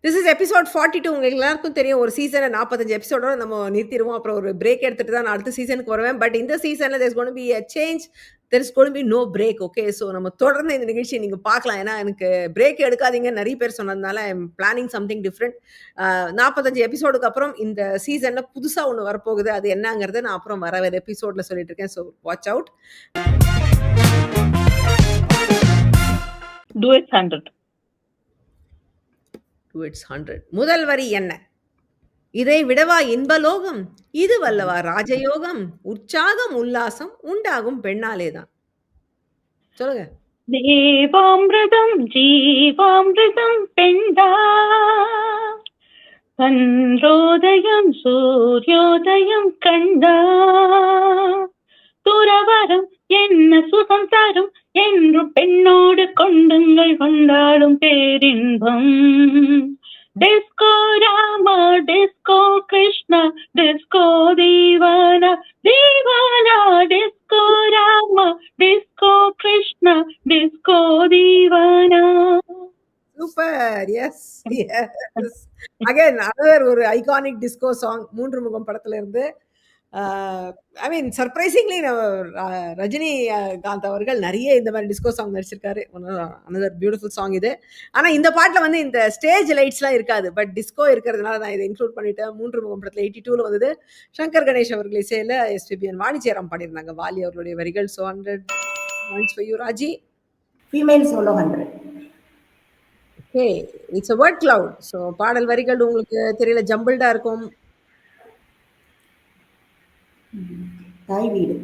This is episode 42. உங்களுக்கு எல்லாருக்கும் தெரியும், ஒரு சீசனை 45 எபிசோடோட நம்ம நிறுத்திடுவோம். அப்புறம் ஒரு பிரேக் எடுத்துட்டு தான் நான் அடுத்த சீசனுக்கு வருவேன். பட் இந்த சீசனில் there's going to be a change. there is going to be no break. Okay, so நம்ம தொடர்ந்து இந்த நிகழ்ச்சியை நீங்கள் பார்க்கலாம். ஏன்னா எனக்கு பிரேக் எடுக்காதீங்க நிறைய பேர் சொன்னதுனால I am planning something different. 45 எபிசோடுக்கு அப்புறம் இந்த சீசனில் புதுசாக ஒன்று வரப்போகுது. அது என்னங்கிறத நான் அப்புறம் வர எபிசோடில் சொல்லிட்டு இருக்கேன். So watch out. Duets 100. Duets 100. முதல் வரி என்ன? இதை விடவா இன்பலோகம், இது வல்லவா ராஜயோகம், உற்சாகம் உல்லாசம் உண்டாகும் பெண்ணாலேதான். சொல்லுங்க. தேவாமிருதம் ஜீவாமிருதம் பெண்டா, சந்திரோதயம் சூரியோதயம் கண்டா, துறவரம் என்ன சுகம் தரும் என்றும் பெண்ணோடு கொண்டுங்கள் கொண்டாடும் பேரின்பம். Disco Rama disco Krishna disco Deewana Deewana, disco Rama disco Krishna disco Deewana. Super. Yes yes, again another ஒரு ஐகானிக் டிஸ்கோ சாங், 3 முகம் படத்துல இருந்து. I mean surprisingly Rajinikanth அவர்கள் நிறைய இந்த மாதிரி டிஸ்கோ சாங் நடிச்சிருக்காரு. அனதர் பியூட்டிஃபுல் சாங் இது. ஆனால் இந்த பாட்டில் வந்து இந்த ஸ்டேஜ் லைட்ஸ்லாம் இருக்காது, பட் டிஸ்கோ இருக்கிறதுனால நான் இதை இன்க்ளூட் பண்ணிட்டேன். 3 முகம் படத்தில் 82ல் வந்தது. சங்கர் கணேஷ் அவர்கள் இசையில் எஸ்பிபிஎன் வாணிஜெயராம் பாடியிருந்தாங்க, வாலி அவர்களுடைய வரிகள். So 100 points for you, Raji. Female solo 100. Okay, it's a word cloud. So பாடல் வரிகள் உங்களுக்கு தெரியல, ஜம்பிள்டா இருக்கும். தாய் வீடு.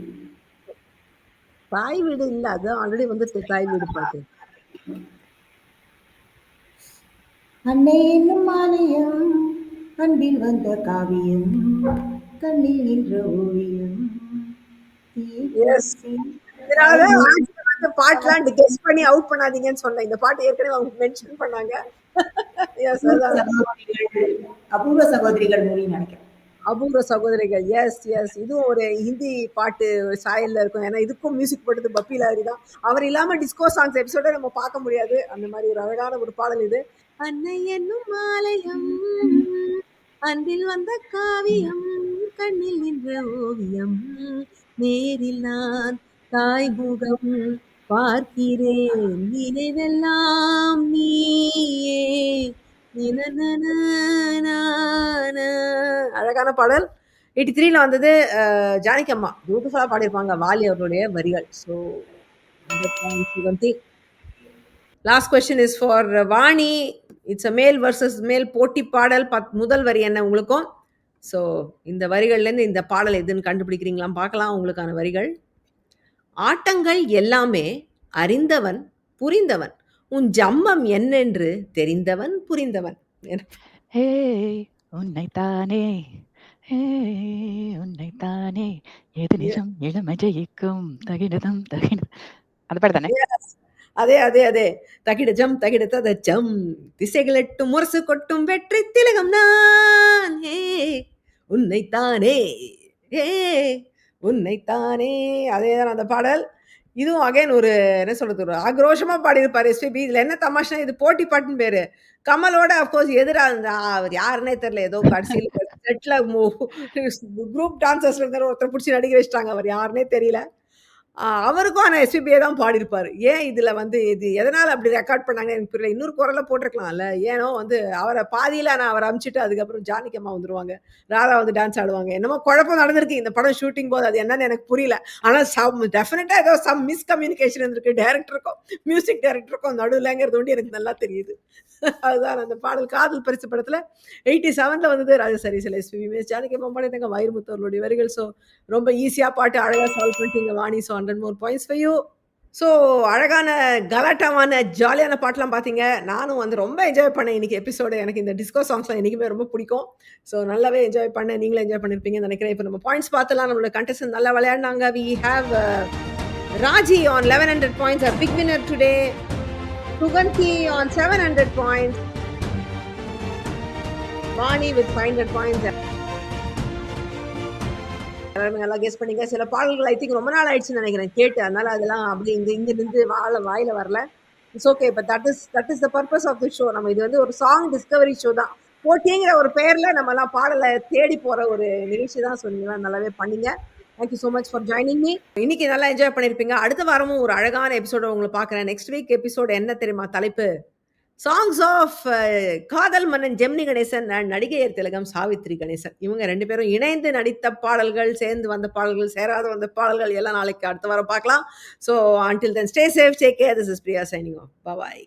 தாய் வீடு இல்ல, அது ஆல்ரெடி வந்து தாய் வீடு பாட்டு. அன்னை என்னும் ஆலயம், அன்பில் வந்த காவியம், கண்ணில் நின்ற ஓவியம். இதனாலதான் ராஜி வந்து பாட்டுலாம் கெஸ் பண்ணி அவுட் பண்ணாதீங்கன்னு சொன்னேன். இந்த பாட்டு ஏற்கனவே அவங்க மென்ஷன் பண்ணாங்க. அபூர்வ சகோதரிகள் மூவி நினைக்கிறேன். அபூர்வ சகோதரிகள். Yes, yes. இதுவும் ஒரு ஹிந்தி பாட்டு சாயல்ல இருக்கும். ஏன்னா இதுக்கும் மியூசிக் போட்டது பப்பி லாஹரி தான். அவர் இல்லாம டிஸ்கோ சாங்ஸ் எபிசோட நம்ம பார்க்க முடியாது. அந்த மாதிரி ஒரு அழகான ஒரு பாடல் இது. அன்னை என்னும் ஆலயம், அன்பில் வந்த காவியம், கண்ணில் நின்ற ஓவியம், நேரில் நான் தாய் முகம் பார்க்கிறேன், நினைவெல்லாம் நீயே. அழகான பாடல். 83ல வந்தது. ஜானகி அம்மா பியூட்டிஃபுல்லா பாடியிருப்பாங்க வாலி அவர்களுடைய வரிகள். So last question is for Vani. It's a மேல் வர்சஸ் மேல் போட்டி பாடல். முதல் வரி என்ன உங்களுக்கும்? ஸோ இந்த வரிகள்லேருந்து இந்த பாடல் எதுன்னு கண்டுபிடிக்கிறீங்களாம் பார்க்கலாம். உங்களுக்கான வரிகள். ஆட்டங்கள் எல்லாமே அறிந்தவன் புரிந்தவன், உன் ஜம்மம் என்னென்று தெரிந்தவன் புரிந்தவன். ஹே உன்னைத்தானே, ஹே உன்னைத்தானே, எது நிஜம் இளமை ஜெயிக்கும், தகிடதம் தகிடம். அது பாடு தானே? அதே அதே அதே. தகிடஜம் தகிட ஜம், திசைகள் எட்டும் முரசு கொட்டும் வெற்றி திலகம் நான். ஹே உன்னைத்தானே, ஹே உன்னைத்தானே. அதேதான் அந்த பாடல். இதுவும் அகைன் ஒரு என்ன சொல்றது, ஒரு ஆக்ரோஷமா பாடியிருப்பாரு எஸ்பிபி. இதுல என்ன தமாஷா, இது போட்டி பாட்டுன்னு பேரு. கமலோட அப்கோர்ஸ் எதிரா இருந்தா அவர் யாருன்னே தெரியல. ஏதோ கடைசியில் செட்ல குரூப் டான்சர்ஸ்ல இருந்தாரு, ஒருத்தர் பிடிச்சி நடிக்க வச்சிட்டாங்க. அவர் யாருன்னே தெரியல. அவருக்கும் ஆனா எஸ்பிபியே தான் பாடியிருப்பாரு. ஏன் இதுல வந்து இது எதனால அப்படி ரெக்கார்ட் பண்ணாங்கன்னு எனக்கு புரியல. இன்னொரு குரல்ல போட்டிருக்கலாம்ல. ஏனோ வந்து அவரை பாதியில நான் அவரை அனுப்பிச்சுட்டு அதுக்கப்புறம் ஜானகி அம்மா வந்துருவாங்க. ராதா வந்து டான்ஸ் ஆடுவாங்க. என்னமோ குழப்பம் நடந்திருக்கு இந்த படம் ஷூட்டிங் போது. அது என்னன்னு எனக்கு புரியல. ஆனா டெஃபினட்டா ஏதோ சம் மிஸ்கம்யூனிகேஷன் இருந்திருக்கு டைரக்டருக்கும் மியூசிக் டைரக்டருக்கும் நடுவுலங்கிறது வந்து எனக்கு நல்லா தெரியுது. அதுதான் அந்த பாடல். காதல் பரிசு படத்துல 87ல வந்தது. ராஜசரிசில எஸ்பிபி ஜானகி அம்மா பாடினாங்க, வைரமுத்து அவர்களுடைய வரிகள். ஸோ ரொம்ப ஈஸியா பாட்டு அழகா சால்வ் பண்ணிட்டீங்க Vani. So 100 more points for you. So அழகான கலாட்டாவான ஜாலியான பாட்டெலாம் பார்த்தீங்க. நானும் வந்து ரொம்ப என்ஜாய் பண்ணேன் இன்னைக்கு எபிசோடு. எனக்கு இந்த டிஸ்கோ சாங்ஸ்லாம் என்றைக்குமே ரொம்ப பிடிக்கும். ஸோ நல்லாவே என்ஜாய் பண்ணேன். நீங்களும் என்ஜாய் பண்ணியிருப்பீங்கன்னு நினைக்கிறேன். இப்போ நம்ம பாயிண்ட்ஸ் பார்த்தலாம். நம்மளோட கண்டஸ்டன்ட் நல்லா விளையாடினாங்க. We have Raji on 1100 points, a big winner today. Suganti on 700 points. Vani with 500 points. நல்லா கெஸ் பண்ணீங்க. சில பாடல்கள் ஐ திங்க் ரொம்ப நாள் ஆயிடுச்சுன்னு நினைக்கிறேன் கேட்டு. அதனால அதெல்லாம் அப்படி இங்க நின்று வாயில வரல. It's okay. But that is the purpose of the show. நம்ம இது வந்து ஒரு சாங் டிஸ்கவரி ஷோ தான். போட்டிங்கிற ஒரு பெயர்ல நம்ம எல்லாம் பாடலை தேடி போற ஒரு நிகழ்ச்சி தான். சொன்னீங்களா, நல்லாவே பண்ணீங்க. Thank you so much for joining me. இன்னைக்கு நல்லா என்ஜாய் பண்ணியிருப்பீங்க. அடுத்த வாரமும் ஒரு அழகான எபிசோட உங்களை பார்க்குறேன். நெக்ஸ்ட் வீக் எபிசோடு என்ன தெரியுமா தலைப்பு? சாங்ஸ் ஆஃப் காதல் மன்னன் ஜெமினி கணேசன் அண்ட் நடிகையர் திலகம் சாவித்ரி கணேசன். இவங்க 2 பேரும் இணைந்து நடித்த பாடல்கள், சேர்ந்து வந்த பாடல்கள், சேராத வந்த பாடல்கள் எல்லாம் நாளைக்கு அடுத்த வாரம் பார்க்கலாம். So until then, stay safe, take care. This is Priya signing off. Bye bye.